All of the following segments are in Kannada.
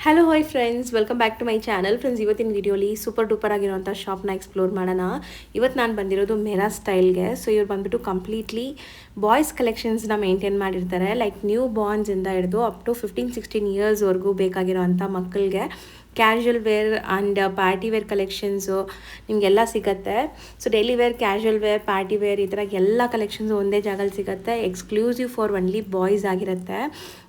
Hello hi friends, welcome back to my channel. Friends, ಇವತ್ತಿನ ವಿಡಿಯೋಲಿ ಸೂಪರ್ ಡೂಪರ್ ಆಗಿರೋಂಥ ಶಾಪ್ನ ಎಕ್ಸ್ಪ್ಲೋರ್ ಮಾಡೋಣ. ಇವತ್ತು ನಾನು ಬಂದಿರೋದು ಮೆರಾ ಸ್ಟೈಲ್ಗೆ. ಸೊ ಇವ್ರು ಬಂದ್ಬಿಟ್ಟು ಕಂಪ್ಲೀಟ್ಲಿ ಬಾಯ್ಸ್ ಕಲೆಕ್ಷನ್ಸ್ನ ಮೇಂಟೈನ್ ಮಾಡಿರ್ತಾರೆ. ಲೈಕ್ ನ್ಯೂ ಬಾರ್ನ್ಸಿಂದ ಹಿಡಿದು ಅಪ್ ಟು 15-16 ಇಯರ್ಸ್ವರೆಗೂ ಬೇಕಾಗಿರೋಂಥ ಮಕ್ಕಳಿಗೆ casual wear and party wear collections ನಿಮಗೆಲ್ಲ ಸಿಗುತ್ತೆ. So daily wear, casual wear, party wear ಈ ಥರ ಎಲ್ಲ ಕಲೆಕ್ಷನ್ಸು ಒಂದೇ ಜಾಗದಲ್ಲಿ ಸಿಗುತ್ತೆ. ಎಕ್ಸ್ಕ್ಲೂಸಿವ್ ಫಾರ್ ಒನ್ಲಿ ಬಾಯ್ಸ್ ಆಗಿರುತ್ತೆ.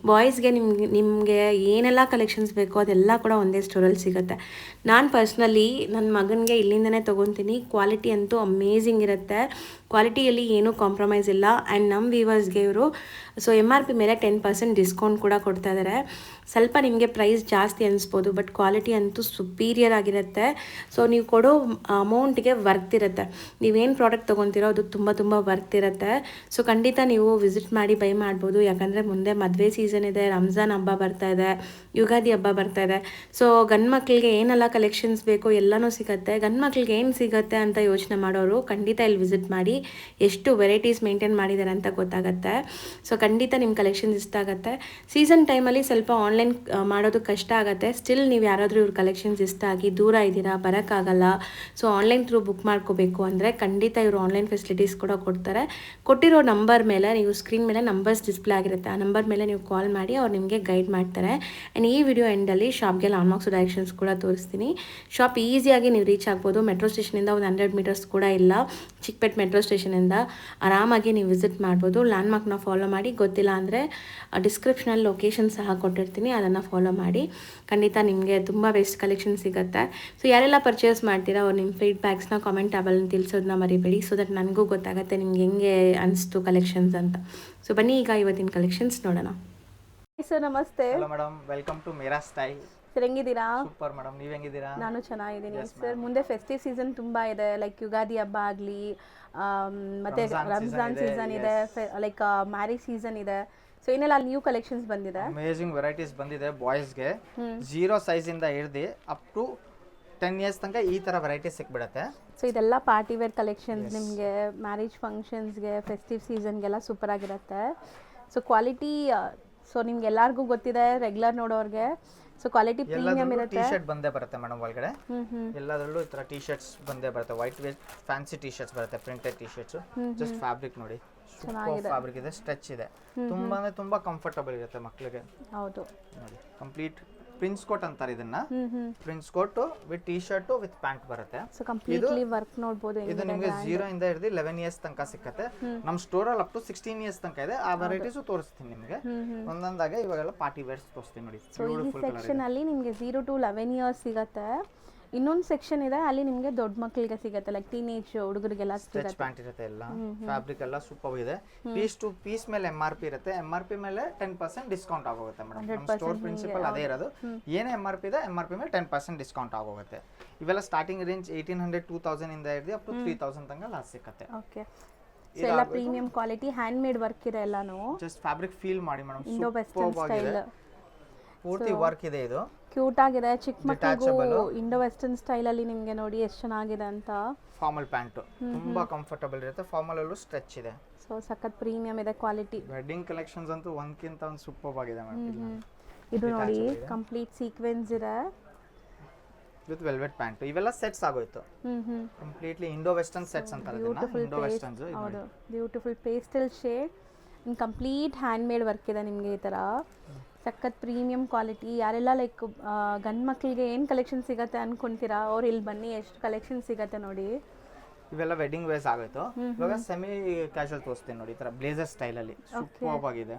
ಬಾಯ್ಸ್ಗೆ ನಿಮಗೆ ಏನೆಲ್ಲ ಕಲೆಕ್ಷನ್ಸ್ ಬೇಕೋ ಅದೆಲ್ಲ ಕೂಡ ಒಂದೇ ಸ್ಟೋರಲ್ಲಿ ಸಿಗುತ್ತೆ. ನಾನು ಪರ್ಸ್ನಲಿ ನನ್ನ ಮಗನಿಗೆ ಇಲ್ಲಿಂದನೇ ತೊಗೊತೀನಿ. ಕ್ವಾಲಿಟಿ ಅಂತೂ ಅಮೇಝಿಂಗ್ ಇರುತ್ತೆ. ಕ್ವಾಲಿಟಿಯಲ್ಲಿ ಏನೂ ಕಾಂಪ್ರಮೈಸ್ ಇಲ್ಲ. ಆ್ಯಂಡ್ ನಮ್ಮ ವ್ಯೂವರ್ಸ್ಗೆ ಇವರು ಸೊ MRP ಮೇಲೆ 10% ಡಿಸ್ಕೌಂಟ್ ಕೂಡ ಕೊಡ್ತಾ ಇದ್ದಾರೆ. ಸ್ವಲ್ಪ ನಿಮಗೆ ಪ್ರೈಸ್ ಜಾಸ್ತಿ ಅನಿಸ್ಬೋದು, ಬಟ್ ಕ್ವಾಲಿಟಿ ಅಂತೂ ಸುಪೀರಿಯರ್ ಆಗಿರುತ್ತೆ. ಸೊ ನೀವು ಕೊಡೋ ಅಮೌಂಟಿಗೆ ವರ್ತ್ ಇರುತ್ತೆ. ನೀವೇನು ಪ್ರಾಡಕ್ಟ್ ತೊಗೊತೀರೋ ಅದು ತುಂಬ ತುಂಬ ವರ್ತ್ ಇರುತ್ತೆ. ಸೊ ಖಂಡಿತ ನೀವು ವಿಸಿಟ್ ಮಾಡಿ ಬೈ ಮಾಡ್ಬೋದು. ಯಾಕಂದರೆ ಮುಂದೆ ಮದುವೆ ಸೀಸನ್ ಇದೆ, ರಂಜಾನ್ ಹಬ್ಬ ಬರ್ತಾ ಇದೆ, ಯುಗಾದಿ ಹಬ್ಬ ಬರ್ತಾ ಇದೆ. ಸೊ ಗಂಡು ಮಕ್ಕಳಿಗೆ ಏನೆಲ್ಲ ಕಲೆಕ್ಷನ್ಸ್ ಬೇಕೋ ಎಲ್ಲನೂ ಸಿಗುತ್ತೆ. ಗಂಡು ಮಕ್ಕಳಿಗೆ ಏನು ಸಿಗುತ್ತೆ ಅಂತ ಯೋಚನೆ ಮಾಡೋರು ಖಂಡಿತ ಇಲ್ಲಿ ವಿಸಿಟ್ ಮಾಡಿ. ಎಷ್ಟು ವೆರೈಟೀಸ್ ಮೇಂಟೈನ್ ಮಾಡಿದ್ದಾರೆ ಅಂತ ಗೊತ್ತಾಗುತ್ತೆ. ಸೊ ಖಂಡಿತ ನಿಮ್ಮ ಕಲೆಕ್ಷನ್ಸ್ ಇಷ್ಟ ಆಗುತ್ತೆ. ಸೀಸನ್ ಟೈಮಲ್ಲಿ ಸ್ವಲ್ಪ ಆನ್ಲೈನ್ ಮಾಡೋದು ಕಷ್ಟ ಆಗುತ್ತೆ. ಸ್ಟಿಲ್ ನೀವು ಯಾರಾದರೂ ಇವ್ರ ಕಲೆಕ್ಷನ್ಸ್ ಇಷ್ಟ ಆಗಿ ದೂರ ಇದ್ದೀರಾ, ಬರೋಕ್ಕಾಗಲ್ಲ, ಸೊ ಆನ್ಲೈನ್ ಥ್ರೂ ಬುಕ್ ಮಾಡ್ಕೋಬೇಕು ಅಂದರೆ ಖಂಡಿತ ಇವರು ಆನ್ಲೈನ್ ಫೆಸಿಲಿಟೀಸ್ ಕೂಡ ಕೊಡ್ತಾರೆ. ಕೊಟ್ಟಿರೋ ನಂಬರ್ ಮೇಲೆ, ನೀವು ಸ್ಕ್ರೀನ್ ಮೇಲೆ ನಂಬರ್ಸ್ ಡಿಸ್ಪ್ಲೇ ಆಗಿರುತ್ತೆ, ಆ ನಂಬರ್ ಮೇಲೆ ನೀವು ಕಾಲ್ ಮಾಡಿ ಅವ್ರು ನಿಮಗೆ ಗೈಡ್ ಮಾಡ್ತಾರೆ. ಆ್ಯಂಡ್ ಈ ವಿಡಿಯೋ ಎಂಡಲ್ಲಿ ಶಾಪ್ಗೆ ಲಾಂಡ್ಮಾರ್ಕ್ಸ್ ಡೈರೆಕ್ಷನ್ಸ್ ಕೂಡ ತೋರಿಸ್ತೀನಿ. ಶಾಪ್ ಈಸಿಯಾಗಿ ನೀವು ರೀಚ್ ಆಗ್ಬೋದು. ಮೆಟ್ರೋ ಸ್ಟೇಷನಿಂದ ಒಂದು 100 ಮೀಟರ್ಸ್ ಕೂಡ ಇಲ್ಲ. ಚಿಕ್ಕಪೇಟೆ ಮೆಟ್ರೋ ಸ್ಟೇಷನಿಂದ ಆರಾಮಾಗಿ ನೀವು ವಿಸಿಟ್ ಮಾಡ್ಬೋದು. ಲ್ಯಾಂಡ್ಮಾರ್ಕ್ನ ಫಾಲೋ ಮಾಡಿ. ಗೊತ್ತಿಲ್ಲ ಅಂದರೆ ಡಿಸ್ಕ್ರಿಪ್ಷನಲ್ಲಿ ಲೊಕೇಶನ್ ಸಹ ಕೊಟ್ಟಿರ್ತೀನಿ, ಅದನ್ನು ಫಾಲೋ ಮಾಡಿ. ಖಂಡಿತ ನಿಮಗೆ ತುಂಬ ಬೆಸ್ಟ್ ಕಲೆಕ್ಷನ್ ಸಿಗುತ್ತೆ. ಸೊ ಯಾರೆಲ್ಲ ಪರ್ಚೇಸ್ ಮಾಡ್ತೀರಾ ಅವ್ರು ನಿಮ್ಮ ಫೀಡ್ಬ್ಯಾಕ್ಸ್ನ ಕಾಮೆಂಟ್ ಟ್ಯಾಬಲ್ಲಿ ತಿಳಿಸೋದನ್ನ ಮರಿಬೇಡಿ. ಸೊ ದಟ್ ನನಗೂ ಗೊತ್ತಾಗುತ್ತೆ ನಿಮ್ಗೆ ಹೆಂಗೆ ಅನಿಸ್ತು ಕಲೆಕ್ಷನ್ಸ್ ಅಂತ. ಸೊ ಬನ್ನಿ ಈಗ ಇವತ್ತಿನ ಕಲೆಕ್ಷನ್ಸ್ ನೋಡೋಣ. ಸರ್ ನಮಸ್ತೆ. Hello madam, welcome to Mera Style. Sir ಹೆಂಗಿದ್ದೀರಾ? ಸೂಪರ್ ಮೇಡಮ್, ನೀವು ಹೆಂಗಿದ್ದೀರಾ? ನಾನು ಚೆನ್ನಾಗಿದ್ದೀನಿ ಸರ್. ಮುಂದೆ ಫೆಸ್ಟಿವ್ ಸೀಸನ್ ತುಂಬ ಇದೆ. ಲೈಕ್ ಯುಗಾದಿ ಹಬ್ಬ ಆಗಲಿ, ಮತ್ತು ರಂಜಾನ್ ಸೀಸನ್ ಇದೆ, ಲೈಕ್ ಮ್ಯಾರೇಜ್ ಸೀಸನ್ ಇದೆ. ಸೊ ಏನೆಲ್ಲ ನ್ಯೂ ಕಲೆಕ್ಷನ್ಸ್ ಬಂದಿದೆ? ಅಮೇಜಿಂಗ್ ವೆರೈಟೀಸ್ ಬಂದಿದೆ. ಬಾಯ್ಸ್ಗೆ 0 ಸೈಜಿಂದ ಹಿಡಿದು ಅಪ್ ಟು 10 ಇಯರ್ಸ್ ತನಕ ಈ ಥರ ವೆರೈಟೀಸ್ ಸಿಕ್ಬಿಡುತ್ತೆ. ಸೊ ಇದೆಲ್ಲ ಪಾರ್ಟಿ ವೇರ್ ಕಲೆಕ್ಷನ್ಸ್. ನಿಮಗೆ ಮ್ಯಾರೇಜ್ ಫಂಕ್ಷನ್ಸ್ಗೆ, ಫೆಸ್ಟಿವ್ ಸೀಸನ್ಗೆಲ್ಲ ಸೂಪರ್ ಆಗಿರುತ್ತೆ. ಸೊ ಕ್ವಾಲಿಟಿ ಸೊ ನಿಮ್ಗೆ ಎಲ್ಲರಿಗೂ ಗೊತ್ತಿದೆ, ರೆಗ್ಯುಲರ್ ನೋಡೋರಿಗೆ. ಸೊ ಕ್ವಾಲಿಟಿ ಪ್ರೀಮಿಯಂ ಇರುತ್ತೆ. ಟೀ ಶರ್ಟ್ ಬಂದೇ ಬರುತ್ತೆ ಮೇಡಮ್ ಒಳಗಡೆ. ಎಲ್ಲದರಲ್ಲೂ ಈ ಥರ ಟೀ ಶರ್ಟ್ಸ್ ಬಂದೇ ಬರುತ್ತೆ. White wear fancy T shirts ಬರುತ್ತೆ, printed T shirts. Just fabric ನೋಡಿ, ಸೂಪರ್ ಫ್ಯಾಬ್ರಿಕ್ ಇದೆ, ಸ್ಟ್ರೆಚ್ ಇದೆ, ತುಂಬಾ ಅಂದ್ರೆ ತುಂಬಾ ಕಂಫರ್ಟಬಲ್ ಇರುತ್ತೆ ಮಕ್ಕಳಿಗೆ. ಹೌದು ನೋಡಿ, ಕಂಪ್ಲೀಟ್ ಪ್ರಿನ್ಸ್ ಕೋಟ್ ಅಂತಾರೆ ಇದನ್ನ. Prince coat with T shirt with pant ಬರುತ್ತೆ. ಸೊ ಕಂಪ್ಲೀಟ್ಲಿ ವರ್ಕ್ ನೋಡಬಹುದು. ಇದು ನಿಮಗೆ 0 ಇಂದ ಹಿಡಿದು 11 ಇಯರ್ಸ್ ತನಕ ಸಿಕ್ಕತ್ತೆ. ನಮ್ಮ ಸ್ಟೋರ್ ಅಲ್ಲಿ ಅಪ್ ಟು 16 ಇಯರ್ಸ್ ತನಕ ಇದೆ. ಆ ವೆರೈಟೀಸ್ ತೋರಿಸ್ತೀನಿ ನಿಮಗೆ ಒಂದೊಂದಾಗೆ. ಇವಾಗೆಲ್ಲ ಪಾರ್ಟಿ ವೇರ್ಸ್ ತೋರಿಸ್ತೀನಿ ನೋಡಿ. ಸೊ ಈ ಸೆಕ್ಷನ್ ಅಲ್ಲಿ ನಿಮಗೆ 0 to 11 ಇಯರ್ಸ್ ಸಿಗುತ್ತೆ. ಇನ್ನೊಂದು ಸೆಕ್ಷನ್ ಇದೆ, ಅಲ್ಲಿ ನಿಮಗೆ ದೊಡ್ಡ ಮಕ್ಕಳಿಗೆ ಸಿಗುತ್ತೆ, ಲೈಕ್ ಟೀನೇಜ್ ಹುಡುಗರಿಗೆಲ್ಲ ಸಿಗುತ್ತೆ. ಪ್ಯಾಂಟ್ ಇರುತ್ತೆ, ಎಲ್ಲ ಫ್ಯಾಬ್ರಿಕ್ ಎಲ್ಲ ಸೂಪರ್ ಇದೆ. ಪೀಸ್ ಟು ಪೀಸ್ ಮೇಲೆ MRP ಇರುತ್ತೆ. MRP ಮೇಲೆ 10% ಡಿಸ್ಕೌಂಟ್ ಆಗೋಗುತ್ತೆ ಮೇಡಮ್. ನಮ್ಮ ಸ್ಟೋರ್ ಪ್ರಿನ್ಸಿಪಲ್ ಅದೇ ಇರೋದು. ಏನೇ MRP ಇದೆ, MRP ಮೇಲೆ 10% ಡಿಸ್ಕೌಂಟ್ ಆಗೋಗುತ್ತೆ. ಇವೆಲ್ಲ ಸ್ಟಾರ್ಟಿಂಗ್ ರೇಂಜ್ 1800 2000 ಇಂದ ಹಿಡಿದು ಅಪ್ ಟು 3000 ತನಕ ಲಾಸ್ಟ್ ಸಿಗುತ್ತೆ. ಓಕೆ. ಸೊ ಎಲ್ಲ premium quality, hand made work ಇದೆ ಎಲ್ಲಾನು. ಜಸ್ಟ್ ಫ್ಯಾಬ್ರಿಕ್ ಫೀಲ್ ಮಾಡಿ ಮೇಡಮ್, ಇಂಡೋ ವೆಸ್ಟರ್ನ್ ಸ್ಟೈಲ್ ಪೂರ್ತಿ ವರ್ಕ್ ಇದೆ. ಇದು ಕ್ಯೂಟ್ ಆಗಿದೆ. ಚಿಕ್ಕ ಮಕ್ಕಳಿಗೂ ಇಂಡೋ ವೆಸ್ಟರ್ನ್ ಸ್ಟೈಲ್ ಅಲ್ಲಿ ನಿಮಗೆ ನೋಡಿ ಎಷ್ಟು ಚೆನ್ನಾಗಿದೆ ಅಂತ. ಫಾರ್ಮಲ್ ಪ್ಯಾಂಟ್ ತುಂಬಾ ಕಂಫರ್ಟಬಲ್ ಇರುತ್ತೆ. ಫಾರ್ಮಲ್ ಅಲ್ಲೂ ಸ್ಟ್ರೆಚ್ ಇದೆ. ಸೊ ಸಖತ್ ಪ್ರೀಮಿಯಂ ಇದೆ ಕ್ವಾಲಿಟಿ. ವೆಡ್ಡಿಂಗ್ ಕಲೆಕ್ಷನ್ಸ್ ಅಂತೂ ಒಂದಕ್ಕಿಂತ ಒಂದು ಸೂಪರ್ ಆಗಿದೆ ಮೇಡಮ್. ಇದು ನೋಡಿ, ಕಂಪ್ಲೀಟ್ ಸೀಕ್ವೆನ್ಸ್ ಇದೆ ವಿತ್ ವೆಲ್ವೆಟ್ ಪ್ಯಾಂಟ್. ಇವೆಲ್ಲ ಸೆಟ್ಸ್ ಆಗೋಯ್ತು. ಕಂಪ್ಲೀಟ್ಲಿ ಇಂಡೋ ವೆಸ್ಟರ್ನ್ ಸೆಟ್ಸ್ ಅಂತಾರೆ ಇದನ್ನ. Indo westerns. ಹೌದು, beautiful pastel shade in complete hand made work ಇದೆ ನಿಮಗೆ. ಈ ಥರ ಸಖತ್ ಪ್ರೀಮಿಯಂ ಕ್ವಾಲಿಟಿ. ಯಾರೆಲ್ಲ ಲೈಕ್ ಗಂಡು ಮಕ್ಕಳಿಗೆ ಏನು ಕಲೆಕ್ಷನ್ ಸಿಗುತ್ತೆ ಅನ್ಕೊಂತೀರಾ, ಅವ್ರು ಇಲ್ಲಿ ಬನ್ನಿ, ಎಷ್ಟು ಕಲೆಕ್ಷನ್ ಸಿಗುತ್ತೆ ನೋಡಿ. ಇವೆಲ್ಲ ವೆಡ್ಡಿಂಗ್ ವೇರ್ಸ್ ಆಗೋಯ್ತು. ಇವಾಗ ಸೆಮಿ ಕ್ಯಾಶುವಲ್ ತೋರಿಸ್ತೀನಿ ನೋಡಿ. ಈ ಥರ ಬ್ಲೇಸರ್ ಸ್ಟೈಲ್ ಅಲ್ಲಿ ಸೂಪರ್ ಆಗಿದೆ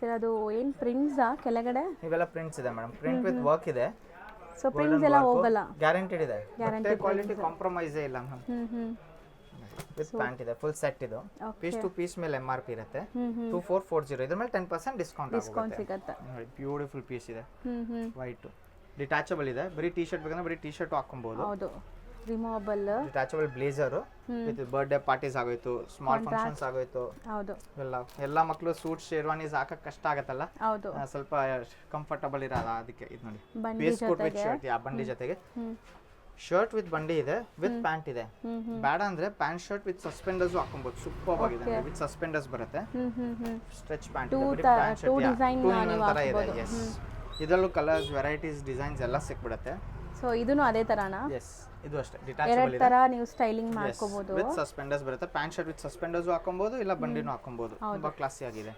ಸರ್. ಅದು ಏನು ಪ್ರಿಂಟ್ಸ್ ಕೆಳಗಡೆ? ಇವೆಲ್ಲ ಪ್ರಿಂಟ್ಸ್ ಇದೆ ಮೇಡಮ್. ಪ್ರಿಂಟ್ ವಿತ್ ವರ್ಕ್ ಇದೆ. ಸೊ ಪ್ರಿಂಟ್ಸ್ ಎಲ್ಲ ಹೋಗಲ್ಲ, ಗ್ಯಾರಂಟಿಡ್ ಇದೆ. ಕ್ವಾಲಿಟಿ ಕಾಂಪ್ರಮೈಸ್ ಇಲ್ಲ ಮ್ಯಾಮ್. ವಿತ್ ಪ್ಯಾಂಟ್ ಇದೆ, ಫುಲ್ ಸೆಟ್ ಇದು. ಪೀಸ್ ಟು ಪೀಸ್ ಮೇಲೆ MRP ಇರುತ್ತೆ 2440. ಇದ್ರ ಮೇಲೆ 10% ಡಿಸ್ಕೌಂಟ್ ಸಿಗುತ್ತೆ. ನೋಡಿ, ಬ್ಯೂಟಿಫುಲ್ ಪೀಸ್ ಇದೆ, ವೈಟ್ ಡಿಟ್ಯಾಚಬಲ್ ಇದೆ. ಬರೀ ಟೀ ಶರ್ಟ್ ಬೇಕಂದ್ರೆ ಬರೀ ಟೀ ಶರ್ಟ್ ಹಾಕೊಬಹುದು. ಹೌದು, removable detachable blazer with birthday parties ಆಗೋಯ್ತು, ಸ್ಮಾಲ್ ಫಂಕ್ಷನ್ಸ್ ಆಗೋಯ್ತು. ಹೌದು, ಎಲ್ಲ ಮಕ್ಕಳು ಸೂಟ್ ಶೇರ್ವಾನೀಸ್ ಹಾಕಕ್ ಕಷ್ಟ ಆಗತ್ತಲ್ಲ, ಸ್ವಲ್ಪ ಕಂಫರ್ಟಬಲ್ ಇರಲ್ಲ. ಅದಕ್ಕೆ ಇದು ನೋಡಿ, ಬೇಸ್ ಕೋಟ್ ವಿತ್ ಶರ್ಟ್. ಬಂಡಿ ಜೊತೆಗೆ ಶರ್ಟ್ ವಿತ್ ಬಂಡಿ ಇದೆ, ವಿತ್ ಪ್ಯಾಂಟ್ ಇದೆ. ಬೇಡ ಅಂದ್ರೆ ಪ್ಯಾಂಟ್ ಶರ್ಟ್ ವಿತ್ ಸಸ್ಪೆಂಡರ್ಸ್ ಹಾಕೊಬಹುದು. ಸೂಪರ್ ಆಗಿದೆ, ವಿತ್ ಸಸ್ಪೆಂಡರ್ಸ್ ಬರುತ್ತೆ. ಸ್ಟ್ರೆಚ್ ಪ್ಯಾಂಟ್ ಇದೆ, ಪ್ಯಾಂಟ್ ಶರ್ಟ್ ತರ ಇದೆ. ಇದರಲ್ಲೂ ಕಲರ್ಸ್ ವೆರೈಟೀಸ್ ಡಿಸೈನ್ಸ್ ಎಲ್ಲ ಸಿಕ್ಬಿಡುತ್ತೆ. ಸೊ ಇದೂ ಅದೇ ತರಾನಾ? ಎಸ್, ಇದು ಅಷ್ಟೇ ಡಿಟ್ಯಾಚಬಲ್ ಎರಡು ಇದೆ. ತರ ನೀವು ಸ್ಟೈಲಿಂಗ್ ಮಾಡ್ಕೋಬಹುದು. ವಿತ್ ಸಸ್ಪೆಂಡರ್ಸ್ ಬರುತ್ತೆ. ಪ್ಯಾಂಟ್ ಶರ್ಟ್ ವಿತ್ ಸಸ್ಪೆಂಡರ್ಸ್ ಹಾಕೊಬಹುದು, ಇಲ್ಲ ಬಂಡಿನೂ ಹಾಕೊಬಹುದು. ತುಂಬಾ ಕ್ಲಾಸಿ ಆಗಿದೆ.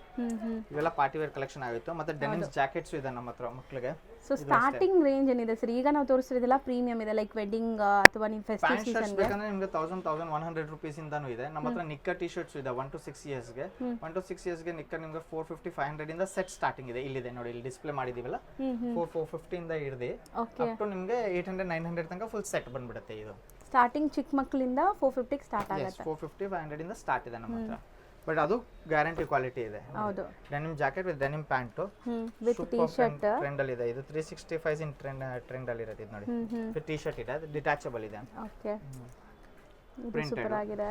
ಇವೆಲ್ಲ ಪಾರ್ಟಿ ವೇರ್ ಕಲೆಕ್ಷನ್ ಆಗಿತ್ತು. ಮತ್ತೆ ಡೆನಿಮ್ಸ್ ಜಾಕೆಟ್ಸ್ ಇದೆ ನಮ್ಮ ಹತ್ರ ಮಕ್ಕಳಿಗೆ. ಸೊ ಸ್ಟಾರ್ಟಿಂಗ್ ರೇಂಜ್ ಏನಿದೆ ಸರ್? ಈಗ ನಾವು ತೋರಿಸಿರೋದೆಲ್ಲ ಪ್ರೀಮಿಯಂ ಇದೆ, ಲೈಕ್ ವೆಡ್ಡಿಂಗ್ ಅಥವಾ ನೀವು ಫೆಸ್ಟಿವ್ ಪ್ಯಾಂಟ್ ಶರ್ಟ್ಸ್ ಸೀಸನ್ ಬೇಕಂದ್ರೆ ನಿಮಗೆ 1100 ರೂಪೀಸ್ ಇಂದಾನು ಇದೆ. ನಮ್ಮ ಹತ್ರ ನಿಕ್ಕರ್ ಟಿ ಶರ್ಟ್ಸ್ ಇದೆ 1 to 6 ಇಯರ್ಸ್ ಗೆ. 1 to 6 ಇಯರ್ಸ್ ಗೆ ನಿಕ್ಕರ್ ನಿಮಗೆ 450 500 ಇಂದ ಸೆಟ್ ಸ್ಟಾರ್ಟಿಂಗ್ ಇದೆ. ಇಲ್ಲಿದೆ ನೋಡಿ, ಇಲ್ಲಿ ಡಿಸ್ಪ್ಲೇ ಮಾಡಿದೀವಲ್ಲ, 450 ಇಂದ ಹಿಡಿದು ಅಪ್ ಟು ನಿಮಗೆ 800 900 ತನಕ ಫುಲ್ ಸೆಟ್ ಬಂದ್ಬಿಡುತ್ತೆ. ಇದು ಸ್ಟಾರ್ಟಿಂಗ್ ಚಿಕ್ಕ ಮಕ್ಕಳಿಂದ 450 ಗೆ ಸ್ಟಾರ್ಟ್ ಆಗುತ್ತೆ. 450 500 ಇಂದ ಸ್ಟಾರ್ಟ್ ಇದೆ ನಮ್ಮ ಹತ್ರ. ಬಟ್ ಅದು ಗ್ಯಾರಂಟಿ ಕ್ವಾಲಿಟಿ ಇದೆ. ಹೌದು. Denim jacket with denim pant with T shirt trend ಅಲ್ಲಿ ಇದೆ. ಇದು 365 ಇನ್ ಟ್ರೆಂಡ್ ಅಲ್ಲಿ ಇರುತ್ತೆ. ಇದು ನೋಡಿ, ವಿತ್ ಟಿ ಶರ್ಟ್ ಇದೆ, ಡಿಟ್ಯಾಚಬಲ್ ಇದೆ. ಓಕೆ, ಇದು Printed. ಸೂಪರ್ ಆಗಿದೆ.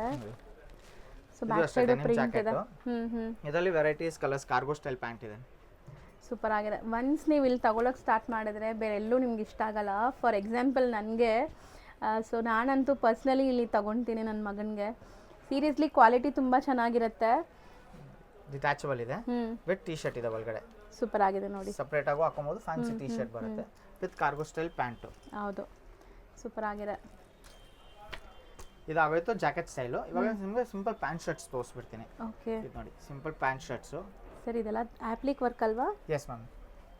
ಸೊ ಇದು ಬ್ಯಾಕ್ ಅಷ್ಟೇ ಸೈಡ್ ಡೆನಿಮ್ ಪ್ರಿಂಟ್ ಇದೆ. ಜಾಕೆಟ್. ಇದರಲ್ಲಿ varieties colours cargo style pant ಇದೆ. ಸೂಪರ್ ಆಗಿದೆ. ಒನ್ಸ್ ನೀವು ಇಲ್ಲಿ ತಗೊಳಕ್ಕೆ ಸ್ಟಾರ್ಟ್ ಮಾಡಿದ್ರೆ ಬೇರೆ ಎಲ್ಲೂ ನಿಮ್ಗೆ ಇಷ್ಟ ಆಗಲ್ಲ. ಫಾರ್ ಎಕ್ಸಾಂಪಲ್ ನನಗೆ, ಸೊ ನಾನಂತೂ ಪರ್ಸ್ನಲಿ ಇಲ್ಲಿ ತಗೊಳ್ತೀನಿ ನನ್ನ ಮಗನಿಗೆ. ಸೀರಿಯಸ್ಲಿ ಕ್ವಾಲಿಟಿ ತುಂಬ ಚೆನ್ನಾಗಿರುತ್ತೆ. ಡಿಟ್ಯಾಚಬಲ್ ಇದೆ, ವಿತ್ ಟಿ ಶರ್ಟ್ ಇದೆ ಒಳಗಡೆ. ಸೂಪರ್ ಆಗಿದೆ ನೋಡಿ. ಸಪರೇಟ್ ಆಗು ಹಾಕೋಬಹುದು. ಫ್ಯಾನ್ಸಿ ಟಿ ಶರ್ಟ್ ಬರುತ್ತೆ ವಿತ್ ಕಾರ್ಗೋ ಸ್ಟೈಲ್ ಪ್ಯಾಂಟ್. ಹೌದು, ಸೂಪರ್ ಆಗಿದೆ. ಇದಾಗೋಯ್ತು ಜಾಕೆಟ್ ಸ್ಟೈಲು. ಇವಾಗ ನಿಮಗೆ ಸಿಂಪಲ್ ಪ್ಯಾಂಟ್ ಶರ್ಟ್ಸ್ ತೋರಿಸ್ಬಿಡ್ತೀನಿ. ಓಕೆ, ಇದು ನೋಡಿ, ಸಿಂಪಲ್ ಪ್ಯಾಂಟ್ ಶರ್ಟ್ಸು. ಸರ್ ಇದೆಲ್ಲ ಆಪ್ಲಿಕ್ ವರ್ಕ್ ಅಲ್ವಾ? ಎಸ್ ಮ್ಯಾಮ್,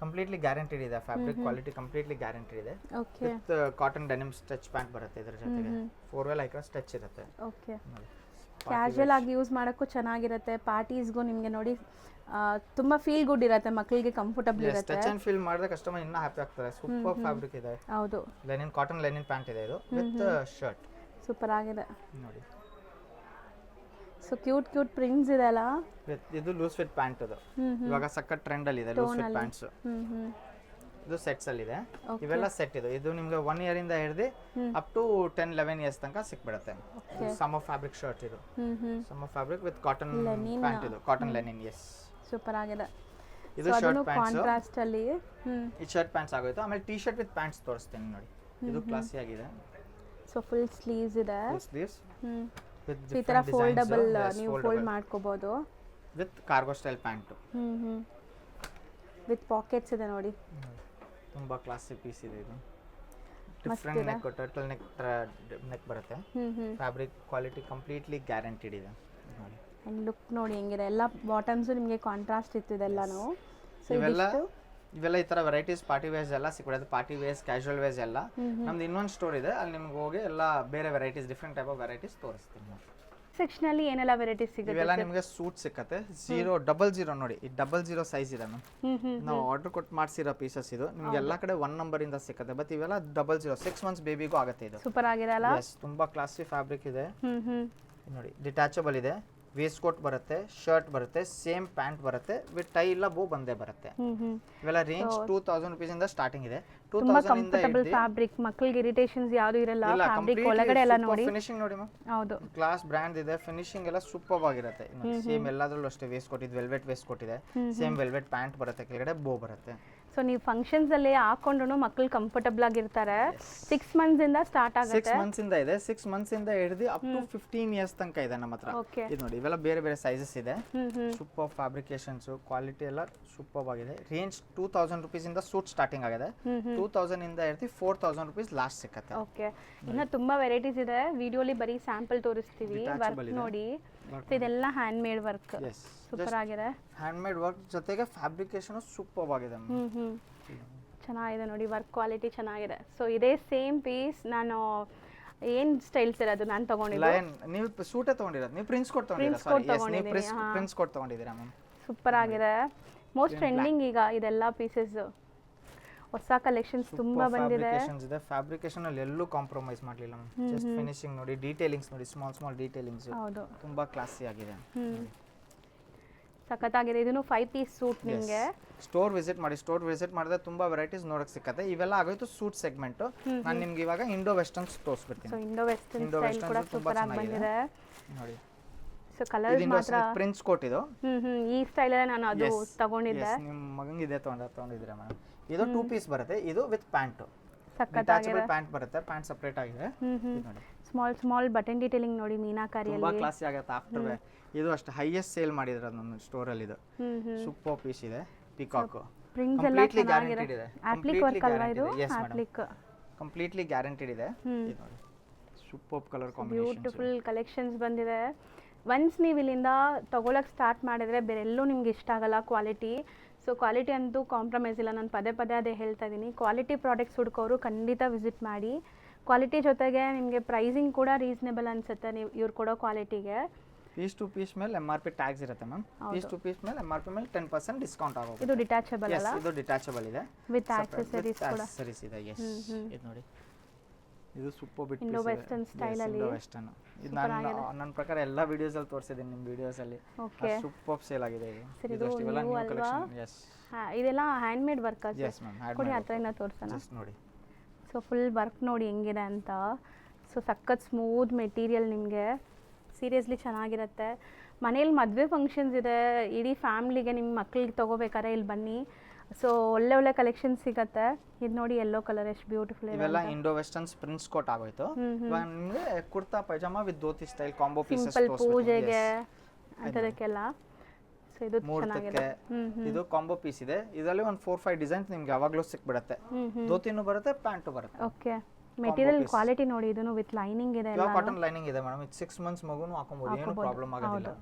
ಕಂಪ್ಲೀಟ್ಲಿ ಗ್ಯಾರಂಟಿಡ್ ಇದೆ. ಫ್ಯಾಬ್ರಿಕ್ ಕ್ವಾಲಿಟಿ ಕಂಪ್ಲೀಟ್ಲಿ ಗ್ಯಾರಂಟಿಡ್ ಇದೆ. Okay, with cotton denim stretch pant ಬರುತ್ತೆ ಇದರ ಜೊತೆಗೆ. 4 ವೇ ಲೈಕ್ರಾ ಸ್ಟ್ರೆಚ್ ಇರುತ್ತೆ. ಓಕೆ, ಕ್ಯಾಶುವಲ್ ಆಗಿ ಯೂಸ್ ಮಾಡೋಕ್ಕೂ ಚೆನ್ನಾಗಿರುತ್ತೆ. ಪಾರ್ಟೀಸ್ಗೂ ನಿಮಗೆ ನೋಡಿ ತುಂಬ ಫೀಲ್ ಗುಡ್ ಇರುತ್ತೆ, ಮಕ್ಕಳಿಗೆ ಕಂಫರ್ಟಬಲ್ ಇರುತ್ತೆ. ಟಚ್ ಅಂಡ್ ಫೀಲ್ ಮಾಡಿದ್ರೆ ಕಸ್ಟಮರ್ ಇನ್ನೂ ಹ್ಯಾಪಿ ಆಗ್ತಾರೆ. ಸೂಪರ್ ಫ್ಯಾಬ್ರಿಕ್ ಇದೆ. ಹೌದು, ಲೆನಿನ್ ಕಾಟನ್ ಲೆನಿನ್ ಪ್ಯಾಂಟ್ ಇದೆ ಇದು ವಿತ್ ಶರ್ಟ್. ಸೂಪರ್ ಆಗಿದೆ ನೋಡಿ. ಸೊ ಕ್ಯೂಟ್ ಪ್ರಿಂಟ್ಸ್ ಇದೆ ಅಲ್ಲ. ಇದು ಲೂಸ್ ಫಿಟ್ ಪ್ಯಾಂಟ್. ಅದು ಇವಾಗ ಸಖತ್ ಟ್ರೆಂಡ್ ಅಲ್ಲಿ ಇದೆ ಲೂಸ್ ಫಿಟ್ ಪ್ಯಾಂಟ್ಸ್. ಇದು ಸೆಟ್ಸ್ ಅಲ್ಲಿ ಇದೆ. ಇವೆಲ್ಲ ಸೆಟ್ ಇದು ನಿಮಗೆ 1 ಇಯರ್ ಇಂದ ಹಿಡಿದು ಅಪ್ ಟು 10-11 ಇಯರ್ಸ್ ತನಕ ಸಿಕ್ಬಿಡುತ್ತೆ. ಸಮ್ಮರ್ ಫ್ಯಾಬ್ರಿಕ್ ಶರ್ಟ್ ಇದು. Summer fabric with cotton pant. ಇದು ಕಾಟನ್ ಲೆನಿನ್. ಎಸ್, ಸೂಪರ್ ಆಗಿದೆ. ಇದು ಶರ್ಟ್ ಪ್ಯಾಂಟ್ಸ್. ಕಾಂಟ್ರಾಸ್ಟ್ ಅಲ್ಲಿ ಈ ಶರ್ಟ್ ಪ್ಯಾಂಟ್ಸ್ ಆಗೋಯ್ತು. ಆಮೇಲೆ ಟಿ ಶರ್ಟ್ ವಿತ್ ಪ್ಯಾಂಟ್ಸ್ ತೋರಿಸ್ತೀನಿ ನೋಡಿ. ಇದು ಕ್ಲಾಸಿ ಆಗಿದೆ. ಸೊ ಫುಲ್ ಸ್ಲೀವ್ಸ್ ಇದೆ. ಫುಲ್ ಸ್ಲೀವ್ಸ್ ವಿತ್ ಈ ತರ ಫೋಲ್ಡಬಲ್ ನೀವು ಫೋಲ್ಡ್ ಮಾಡ್ಕೋಬಹುದು. With cargo style pant. With pockets ಇದೆ ನೋಡಿ. ತುಂಬಾ ಕ್ಲಾಸಿ ಪೀಸ್ ಇದೆ ಇದು. ಡಿಫರೆಂಟ್ ನೆಕ್, ಟರ್ಟಲ್ ನೆಕ್ ಬರುತ್ತೆ. ಫ್ಯಾಬ್ರಿಕ್ ಕ್ವಾಲಿಟಿ ಕಂಪ್ಲೀಟ್ಲಿ ಗ್ಯಾರಂಟಿಡ್ ಇದೆ ನೋಡಿ. ಅಂಡ್ ಲುಕ್ ನೋಡಿ ಹೆಂಗಿದೆ. ಎಲ್ಲ ಬಾಟಮ್ಸ್ ನಿಮಗೆ ಕಾಂಟ್ರಾಸ್ಟ್ ಇತ್ತು ಇದೆಲ್ಲಾನು. ಸೊ ಇವೆಲ್ಲ ಈ ತರ ವೆರೈಟೀಸ್ ಪಾರ್ಟಿ ವೇರ್ಸ್ ಎಲ್ಲ ಸಿಕ್ಬಿಡುತ್ತೆ. ಪಾರ್ಟಿ ವೇರ್ಸ್, ಕ್ಯಾಶುವಲ್ ವೇರ್ಸ್ ಎಲ್ಲ. ನಮ್ದು ಇನ್ನೊಂದು ಸ್ಟೋರ್ ಇದೆ, ಅಲ್ಲಿ ನಿಮ್ಗೆ ಹೋಗಿ ಎಲ್ಲ ಬೇರೆ varieties, different type of varieties ತೋರಿಸ್ತೀನಿ. ಸೆಕ್ಷನ್ ಅಲ್ಲಿ ಏನೆಲ್ಲ ವೆರೈಟೀಸ್ ಸಿಗುತ್ತೆ? ಇವೆಲ್ಲ ನಿಮಗೆ ಸೂಟ್ ಸಿಕ್ಕತ್ತೆ. 000 ನೋಡಿ, ಈ 00 ಸೈಜ್ ಇದೆ ಮ್ಯಾಮ್. ನಾವು ಆರ್ಡರ್ ಕೊಟ್ಟು ಮಾಡಿಸಿರೋ ಪೀಸಸ್ ಇದು. ನಿಮ್ಗೆ ಎಲ್ಲ ಕಡೆ 1 ನಂಬರ್ ಇಂದ ಸಿಕ್ಕತ್ತೆ. ಬಟ್ ಇವೆಲ್ಲ 00 6 ಮಂತ್ಸ್ ಬೇಬಿಗೂ ಆಗುತ್ತೆ ಇದು. ಸೂಪರ್ ಆಗಿದೆ ಅಲ್ಲ? ತುಂಬಾ ಕ್ಲಾಸಿ ಫ್ಯಾಬ್ರಿಕ್ ಇದೆ ನೋಡಿ. ಡಿಟ್ಯಾಚಬಲ್ ಇದೆ. ವೇಸ್ಟ್ ಕೋಟ್ ಬರುತ್ತೆ, ಶರ್ಟ್ ಬರುತ್ತೆ, ಸೇಮ್ ಪ್ಯಾಂಟ್ ಬರುತ್ತೆ, ವಿತ್ ಟೈ ಇಲ್ಲ ಬೋ ಬಂದೇ ಬರುತ್ತೆ. ಇವೆಲ್ಲ ರೇಂಜ್ 2000 ರೂಪೀಸ್ ಇಂದ ಸ್ಟಾರ್ಟಿಂಗ್ ಇದೆ. 2000 ಇಂದ ಕಂಫರ್ಟಬಲ್ ಫ್ಯಾಬ್ರಿಕ್, ಮಕ್ಕಳಿಗೆ ಇರಿಟೇಷನ್ಸ್ ಯಾವುದು ಇರಲ್ಲ. ಫ್ಯಾಬ್ರಿಕ್ ಒಳಗಡೆ ಎಲ್ಲ ನೋಡಿ, ಫಿನಿಶಿಂಗ್ ನೋಡಿ ಮ್ಯಾಮ್. ಹೌದು, ಕ್ಲಾಸ್ ಬ್ರ್ಯಾಂಡ್ ಇದೆ. ಫಿನಿಶಿಂಗ್ ಎಲ್ಲ ಸೂಪರ್ ಆಗಿರುತ್ತೆ. ಸೇಮ್ ಎಲ್ಲಾದ್ರಲ್ಲೂ ಅಷ್ಟೇ. ವೇಸ್ಟ್ ಕೋಟ್ ಇದು ವೆಲ್ವೆಟ್ ವೇಸ್ಟ್ ಕೋಟ್ ಇದೆ. ಸೇಮ್ ವೆಲ್ವೆಟ್ ಪ್ಯಾಂಟ್ ಬರುತ್ತೆ, ಕೆಳಗಡೆ ಬೋ ಬರುತ್ತೆ. ಸೊ ನೀವು ಫಂಕ್ಷನ್ಸ್ ಅಲ್ಲಿ ಹಾಕೊಂಡ್ರು ಮಕ್ಕಳು ಕಂಫರ್ಟಬಲ್ ಆಗಿರ್ತಾರೆ. 6 ಮಂತ್ಸ್ ಇಂದ ಸ್ಟಾರ್ಟ್ ಆಗುತ್ತೆ. 6 ಮಂತ್ಸ್ ಇಂದ ಇದೆ. 6 ಮಂತ್ಸ್ ಇಂದ ಹಿಡಿದು ಅಪ್ ಟು 15 ಇಯರ್ಸ್ ತನಕ ಇದೆ ನಮ್ಮ ಹತ್ರ. ಇದು ನೋಡಿ, ಇವೆಲ್ಲ ಬೇರೆ ಬೇರೆ ಸೈಜಸ್ ಇದೆ. ಸೂಪರ್ ಫ್ಯಾಬ್ರಿಕೇಶನ್ಸ್, ಕ್ವಾಲಿಟಿ ಎಲ್ಲ ಸೂಪರ್ ಆಗಿದೆ. ರೇಂಜ್ 2000 ರೂಪೀಸ್ ಇಂದ ಸೂಟ್ ಸ್ಟಾರ್ಟಿಂಗ್ ಆಗಿದೆ. 2000 ಇಂದ ಹಿಡಿದು 4000 ರೂಪೀಸ್ ಲಾಸ್ಟ್ ಸಿಕ್ಕತ್ತೆ. ಓಕೆ, ಇನ್ನ ತುಂಬಾ ವೆರೈಟೀಸ್ ಇದೆ. ವಿಡಿಯೋಲಿ ಬರೀ ಸ್ಯಾಂಪಲ್ ತೋರಿಸ್ತೀವಿ. ವರ್ಕ್ ನೋಡಿ, ಇದೆಲ್ಲ ಹ್ಯಾಂಡ್ ಮೇಡ್ ವರ್ಕ್. ಸೂಪರ್ ಆಗಿದೆ. ಹ್ಯಾಂಡ್ ಮೇಡ್ ವರ್ಕ್ ಜೊತೆಗೆ ಫ್ಯಾಬ್ರಿಕೇಶನ್ ಸೂಪರ್ ಆಗಿದೆ. ಚೆನ್ನಾಗಿದೆ ನೋಡಿ, ವರ್ಕ್ ಕ್ವಾಲಿಟಿ ಚೆನ್ನಾಗಿದೆ. ಸೊ ಇದೇ ಸೇಮ್ ಪೀಸ್ ನಾನು ಏನ್ ಸ್ಟೈಲ್ಸ್ ಇರೋದು ನಾನು ತಗೊಂಡಿದ್ದೆ. ನೀವು ಸೂಟೇ ತಗೊಂಡಿರೋದು, ನೀವು ಪ್ರಿನ್ಸ್ ಕೋಟ್ ತಗೊಂಡಿದ್ದೀರಾ? ಪ್ರಿನ್ಸ್ ಕೋಟ್ ತಗೊಂಡಿದ್ದೀರಾ ಮ್ಯಾಮ್? ಸೂಪರ್ ಆಗಿದೆ. ಮೋಸ್ಟ್ ಟ್ರೆಂಡಿಂಗ್ ಈಗ ಇದೆಲ್ಲ ಪೀಸಸ್. ಹೊಸ ಕಲೆಕ್ಷನ್ಸ್ ತುಂಬಾ ಬಂದಿದೆ. ಫ್ಯಾಬ್ರಿಕೇಶನ್ ಅಲ್ಲಿ ಎಲ್ಲೂ ಕಾಂಪ್ರಮೈಸ್ ಮಾಡಲಿಲ್ಲ ಮ್ಯಾಮ್. ಜಸ್ಟ್ ಫಿನಿಶಿಂಗ್ ನೋಡಿ, ಡೀಟೇಲಿಂಗ್ಸ್ ನೋಡಿ, ಸ್ಮಾಲ್ ಡೀಟೇಲಿಂಗ್ಸ್. ಹೌದು, ತುಂಬಾ ಕ್ಲಾಸಿ ಆಗಿದೆ. ಸಖತ್ತಾಗಿದೆ. ಇದನ್ನು 5 ಪೀಸ್ ಸೂಟ್ ನಿಮಗೆ. ಸ್ಟೋರ್ ವಿಸಿಟ್ ಮಾಡಿ. ಸ್ಟೋರ್ ವಿಸಿಟ್ ಮಾಡಿದ್ರೆ ತುಂಬಾ ವೆರೈಟೀಸ್ ನೋಡಕ್ ಸಿಕ್ಕತ್ತೆ. ಇವೆಲ್ಲ ಆಗೋಯ್ತು ಸೂಟ್ ಸೆಗ್ಮೆಂಟ್. ನಾನು ನಿಮ್ಗೆ ಇವಾಗ ಇಂಡೋ ವೆಸ್ಟರ್ನ್ಸ್ ತೋರಿಸ್ಬಿಡ್ತೀನಿ. ಸೊ ಇಂಡೋ ವೆಸ್ಟರ್ನ್ ಸ್ಟೈಲ್ ಕೂಡ ಸೂಪರ್ ಆಗಿ ಬಂದಿದೆ ನೋಡಿ. ಸೊ ಕಲರ್ಸ್ ಮಾತ್ರ ಪ್ರಿನ್ಸ್ ಕೋಟ್ ಇದು. ಈ ಸ್ಟೈಲ್ ಅಲ್ಲಿ ನಾನು ಅದು ತಗೊಂಡಿದ್ದೆ. ನಿಮ್ಮ ಮಗನಿಗೆ ಇದೆ ತಗೊಂಡಿದ್ದೀರಾ ಮೇಡಮ್? ಇದು 2 ಪೀಸ್ ಬರುತ್ತೆ. ಇದು ವಿತ್ ಪ್ಯಾಂಟ್. ಸಖತ್ತಾಗಿದೆ. ಪ್ಯಾಂಟ್ ಬರುತ್ತೆ, ಪ್ಯಾಂಟ್ ಸೆಪರೇಟ್ ಆಗಿದೆ. ನೋಡಿ, ಸ್ಮಾಲ್ ಬಟನ್ ಡೀಟೇಲಿಂಗ್ ನೋಡಿ, ಮೀನಾಕಾರಿಯಲ್ಲಿ ತುಂಬಾ ಕ್ಲಾಸಿ ಆಗುತ್ತೆ. ಆಫ್ಟರ್ ವೇ ಇದು ಅಷ್ಟೇ ಹೈಯೆಸ್ಟ್ ಸೇಲ್ ಮಾಡಿದ್ರು ನಮ್ಮ ಸ್ಟೋರ್ ಅಲ್ಲಿ. ಇದು ಸೂಪರ್ ಪೀಸ್ ಇದೆ. ಪಿಕಾಕ್ ಪ್ರಿಂಟ್ಸ್ ಎಲ್ಲ ಕಂಪ್ಲೀಟ್ಲಿ ಚೆನ್ನಾಗಿದೆ. ಗ್ಯಾರಂಟಿಡ್ ಇದೆ. ಆಪ್ಲಿಕ್ ವರ್ಕ್ ಅಲ್ವಾ ಇದು? Yes madam, applique. Completely guaranteed ಇದೆ. ಇದು ನೋಡಿ super colour combination, beautiful collections ಬಂದಿದೆ. ಒನ್ಸ್ ನೀವು ಇಲ್ಲಿಂದ ತೊಗೊಳಕ್ಕೆ ಸ್ಟಾರ್ಟ್ ಮಾಡಿದರೆ ಬೇರೆಲ್ಲೂ ನಿಮ್ಗೆ ಇಷ್ಟ ಆಗಲ್ಲ ಕ್ವಾಲಿಟಿ. ಸೊ ಕ್ವಾಲಿಟಿ ಅಂತೂ ಕಾಂಪ್ರಮೈಸ್ ಇಲ್ಲ. ನಾನು ಪದೇ ಪದೇ ಅದೇ ಹೇಳ್ತಾ ಇದ್ದೀನಿ. ಕ್ವಾಲಿಟಿ ಪ್ರಾಡಕ್ಟ್ಸ್ ಹುಡ್ಕೋರು ಖಂಡಿತ ವಿಸಿಟ್ ಮಾಡಿ. ಕ್ವಾಲಿಟಿ ಜೊತೆಗೆ ನಿಮಗೆ ಪ್ರೈಸಿಂಗ್ ಕೂಡ ರೀಸನೇಬಲ್ ಅನಿಸುತ್ತೆ ನೀವು ಇವ್ರು ಕೊಡೋ ಕ್ವಾಲಿಟಿಗೆ. ಪೀಸ್ ಟು ಪೀಸ್ ಮೇಲೆ MRP ಟ್ಯಾಗ್ಸ್ ಇರುತ್ತೆ ಮ್ಯಾಮ್. ಪೀಸ್ ಟು ಪೀಸ್ ಮೇಲೆ MRP ಮೇಲೆ 10% ಡಿಸ್ಕೌಂಟ್ ಆಗೋಗುತ್ತೆ. ಇದು ಡಿಟ್ಯಾಚಬಲ್ ಅಲ್ಲ? ಇದು ಡಿಟ್ಯಾಚಬಲ್ ಇದೆ ವಿತ್ ಆಕ್ಸೆಸರೀಸ್ ಕೂಡ. ಆಕ್ಸೆಸರೀಸ್ ಇದೆ. ಎಸ್, ಇದು ನೋಡಿ ಇದು ಸೂಪರ್ ಬಿಟ್ ಇಂಡೋ ವೆಸ್ಟರ್ನ್ ಸ್ಟೈಲ್ ಅಲ್ಲಿ. ಇಂಡೋ ವೆಸ್ಟರ್ನ್ ಇದು ನನ್ನ ಪ್ರಕಾರ ಎಲ್ಲ ವಿಡಿಯೋಸ್ ಅಲ್ಲಿ ತೋರಿಸಿದ್ದೀನಿ, ನಿಮ್ಮ ವಿಡಿಯೋಸ್ ಅಲ್ಲಿ. ಓಕೆ, ಸೂಪರ್ ಸೇಲ್ ಆಗಿದೆ ಇದು. ಸರಿ, ಇದು ಇದು ಇವೆಲ್ಲ new ನ್ಯೂ ಅಲ್ವಾ? ಕಲೆಕ್ಷನ್. ಎಸ್, ಇದೆಲ್ಲ hand made work. Yes ma'am, ಕೊಡಿ ಹತ್ರದಿಂದ ತೋರಿಸೋಣ. ಜಸ್ಟ್ ನೋಡಿ. ಸೊ ಫುಲ್ ವರ್ಕ್ ನೋಡಿ ಹೆಂಗಿದೆ ಅಂತ. ಸೊ ಸಖತ್ ಸ್ಮೂತ್ ಮೆಟೀರಿಯಲ್, ನಿಮಗೆ ಸೀರಿಯಸ್ಲಿ ಚೆನ್ನಾಗಿರುತ್ತೆ. ಮನೇಲಿ ಮದುವೆ ಫಂಕ್ಷನ್ಸ್ ಇದೆ, ಇಡೀ ಫ್ಯಾಮ್ಲಿಗೆ ನಿಮ್ಮ ಮಕ್ಳಿಗೆ ತೊಗೋಬೇಕಾದ್ರೆ ಇಲ್ಲಿ ಬನ್ನಿ. ಸೊ ಒಳ್ಳೆ ಒಳ್ಳೆ ಕಲೆಕ್ಷನ್ ಸಿಗುತ್ತೆ. ಇದು ನೋಡಿ ಯೆಲ್ಲೋ ಕಲರ್ ಎಷ್ಟು ಬ್ಯೂಟಿಫುಲ್ ಇದೆ. ಇವೆಲ್ಲ ಇಂಡೋ ವೆಸ್ಟರ್ನ್ ಪ್ರಿಂಟ್ಸ್ ಕೋಟ್ ಆಗೋಯ್ತು. ಇವಾಗ ನಿಮಗೆ kurta pyjama with dhoti style combo pieces simple ಪೂಜೆಗೆ ಅಂತದಕ್ಕೆಲ್ಲ. ಸೊ ಇದು ಚೆನ್ನಾಗಿದೆ. ಇದು ಕಾಂಬೋ ಪೀಸ್ ಇದೆ. ಇದರಲ್ಲಿ ಒಂದು 4-5 ಡಿಸೈನ್ಸ್ ನಿಮ್ಗೆ ಯಾವಾಗಲೂ ಸಿಕ್ಬಿಡುತ್ತೆ. ಧೋತಿನೂ ಬರುತ್ತೆ, ಪ್ಯಾಂಟು ಬರುತ್ತೆ. ಓಕೆ, ಮೆಟೀರಿಯಲ್ ಕ್ವಾಲಿಟಿ ನೋಡಿ. ಇದನ್ನು ವಿತ್ ಲೈನಿಂಗ್ ಇದೆ. ಎಲ್ಲ ಕಾಟನ್ ಲೈನಿಂಗ್ ಇದೆ ಮೇಡಮ್. ಇದು 6 ಮಂತ್ಸ್ ಮಗುನು ಹಾಕೊಬಹುದು, ಏನು ಪ್ರಾಬ್ಲಮ್ ಆಗೋದಿಲ್ಲ.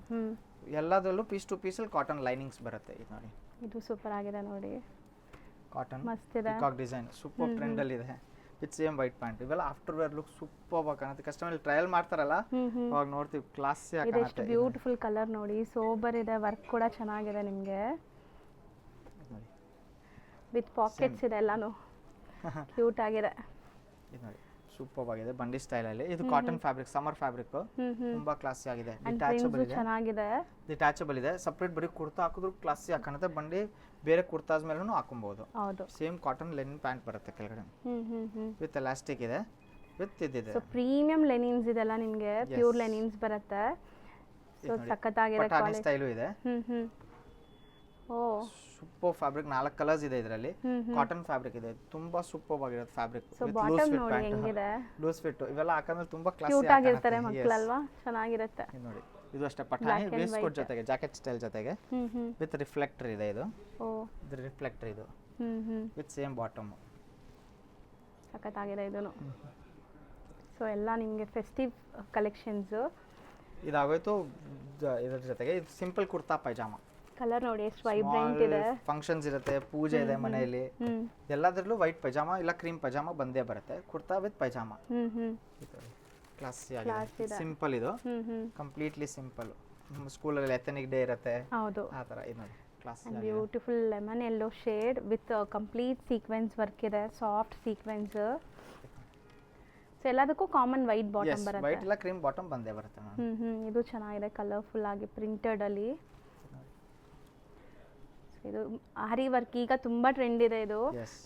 ಎಲ್ಲದರಲ್ಲೂ ಪೀಸ್ ಟು ಪೀಸ್ ಅಲ್ಲಿ ಕಾಟನ್ ಲೈನಿಂಗ್ಸ್ ಬರುತ್ತೆ. ಇದು ನೋಡಿ, ಇದು ಸೂಪರ್ ಆಗಿದೆ ನೋಡಿ. ಕಾಟನ್ ಮಸ್ತ್ ಇದೆ. ಪಿಕಾಕ್ ಡಿಸೈನ್ ಸೂಪರ್ ಟ್ರೆಂಡ್ ಅಲ್ಲಿ ಇದೆ. With same white pant. ಇವೆಲ್ಲ ಆಫ್ಟರ್ ವೇರ್ ಲುಕ್ ಸೂಪರ್ ಆಗಿ ಕಾಣುತ್ತೆ. ಕಸ್ಟಮರ್ ಟ್ರಯಲ್ ಮಾಡ್ತಾರಲ್ಲ ಅವಾಗ ನೋಡ್ತೀವಿ, ಕ್ಲಾಸಿ ಆಗಿ ಇದೆಷ್ಟು ಕಾಣುತ್ತೆ. ಬ್ಯೂಟಿಫುಲ್ ಕಲರ್ ನೋಡಿ. ಸೋಬರ್ ಇದೆ, ವರ್ಕ್ ಕೂಡ ಚೆನ್ನಾಗಿದೆ ನಿಮಗೆ. ವಿತ್ ಪಾಕೆಟ್ಸ್ ಇದೆ, ಎಲ್ಲಾನು ಕ್ಯೂಟ್ ಆಗಿದೆ. ಇದು ನೋಡಿ ಸೂಪರ್ ಆಗಿದೆ, ಬಂಡಿ ಸ್ಟೈಲ್ ಅಲ್ಲಿ. ಇದು ಕಾಟನ್ ಫ್ಯಾಬ್ರಿಕ್, ಸಮರ್ ಫ್ಯಾಬ್ರಿಕ್, ತುಂಬಾ ಕ್ಲಾಸಿ ಆಗಿದೆ. ಡಿಟ್ಯಾಚಬಲ್ ಇದೆ, ಚೆನ್ನಾಗಿದೆ. ಡಿಟ್ಯಾಚಬಲ್ ಇದೆ. ಸಪರೇಟ್ ಬರೀ ಕುರ್ತಾ ಹಾಕಿದ್ರು ಕ್ಲಾಸಿ ಆಗಿ ಕಾಣುತ್ತೆ. ಬಂಡಿ ಬೇರೆ ಕುರ್ತಾಸ್ ಮೇಲೂ ಹಾಕೊಬಹುದು. ಹೌದು, ಸೇಮ್ ಕಾಟನ್ ಲೆನಿನ್ ಪ್ಯಾಂಟ್ ಬರುತ್ತೆ ಕೆಳಗಡೆ, ವಿತ್ ಎಲಾಸ್ಟಿಕ್ ಇದೆ, ವಿತ್ ಇದಿದೆ. ಸೊ ಪ್ರೀಮಿಯಂ ಲೆನಿನ್ಸ್ ಇದೆಲ್ಲ ನಿಮಗೆ, ಪ್ಯೂರ್ ಲೆನಿನ್ಸ್ ಬರುತ್ತೆ. ಸೊ ಸಖತ್ತಾಗಿದೆ. ಪಟಾಣಿ ಸ್ಟೈಲು ಇದೆ. ಓ ಸೂಪರ್ ಫ್ಯಾಬ್ರಿಕ್. 4 ಕಲರ್ಸ್ ಇದೆ ಇದರಲ್ಲಿ. ಕಾಟನ್ ಫ್ಯಾಬ್ರಿಕ್ ಇದೆ, ತುಂಬಾ ಸೂಪರ್ ಆಗಿರುತ್ತೆ ಫ್ಯಾಬ್ರಿಕ್. ಸೊ ಬಾಟಮ್ ನೋಡಿ ಹೆಂಗಿದೆ, ಲೂಸ್ ಫಿಟ್. ಇವೆಲ್ಲ ಹಾಕಿದ್ರೆ ತುಂಬಾ ಕ್ಲಾಸಿ ಕ್ಯೂಟ್ ಆಗಿರ್ತಾರೆ ಮಕ್ಕಳಲ್ವಾ, ಚೆನ್ನಾಗಿರುತ್ತೆ. ನೋಡಿ ಇದು ಅಷ್ಟೇ ಪಟಾಣಿ ವೇಸ್ಟ್ ಕೋಟ್ ಜೊತೆಗೆ, ಜಾಕೆಟ್ ಸ್ಟೈಲ್ ಜೊತೆಗೆ ವಿತ್ ರಿಫ್ಲೆಕ್ಟರ್ ಇದೆ. ಇದು ಇದು ರಿಫ್ಲೆಕ್ಟರ್, ಇದು ವಿತ್ ಸೇಮ್ ಬಾಟಮ್. ಸಖತ್ತಾಗಿದೆ ಇದನ್ನು. ಸೊ ಎಲ್ಲ ನಿಮಗೆ ಫೆಸ್ಟಿವ್ ಕಲೆಕ್ಷನ್ಸ್. ಇದಾಗೋಯ್ತು. ಇದ್ರ ಜೊತೆಗೆ ಇದು ಸಿಂಪಲ್ ಕುರ್ತಾ ಪೈಜಾಮ. ಕಲರ್ ನೋಡಿ ಎಷ್ಟು ವೈಬ್ರೆಂಟ್ ಇದೆ. ಫಂಕ್ಷನ್ಸ್ ಇರುತ್ತೆ, ಪೂಜೆ ಇದೆ ಮನೆಯಲ್ಲಿ, ಎಲ್ಲದರಲ್ಲೂ ವೈಟ್ ಪೈಜಾಮ ಇಲ್ಲ ಕ್ರೀಮ್ ಪೈಜಾಮ ಬಂದೇ ಬರುತ್ತೆ. ಕುರ್ತಾ ವಿತ್ ಪೈಜಾಮ. ಕ್ಲಾಸಿ ಆಗಿದೆ, ಸಿಂಪಲ್. ಇದು ಕಂಪ್ಲೀಟ್ಲಿ ಸಿಂಪಲ್. ಸ್ಕೂಲಲ್ಲಿ ಎಥನಿಕ್ ಡೇ ಇರುತ್ತೆ, ಹೌದು, ಆ ಥರ. ಇದು ನೋಡಿ classy. Beautiful lemon yellow shade with complete sequence work ಇದೆ, ಸಾಫ್ಟ್ ಸೀಕ್ವೆನ್ಸ್. ಸೊ ಎಲ್ಲದಕ್ಕೂ ಕಾಮನ್ ವೈಟ್ ಬಾಟಮ್ ಬರುತ್ತೆ. ವೈಟ್ ಇಲ್ಲ ಕ್ರೀಮ್ ಬಾಟಮ್ ಬಂದೇ ಬರುತ್ತೆ. ಇದು ಚೆನ್ನಾಗಿದೆ, ಕಲರ್ಫುಲ್ ಆಗಿ ಪ್ರಿಂಟೆಡ್ ಅಲ್ಲಿ. ಇದು ಆರಿ ವರ್ಕ್ ಈಗ ತುಂಬಾ ಟ್ರೆಂಡ್ ಇದೆ ಇದು.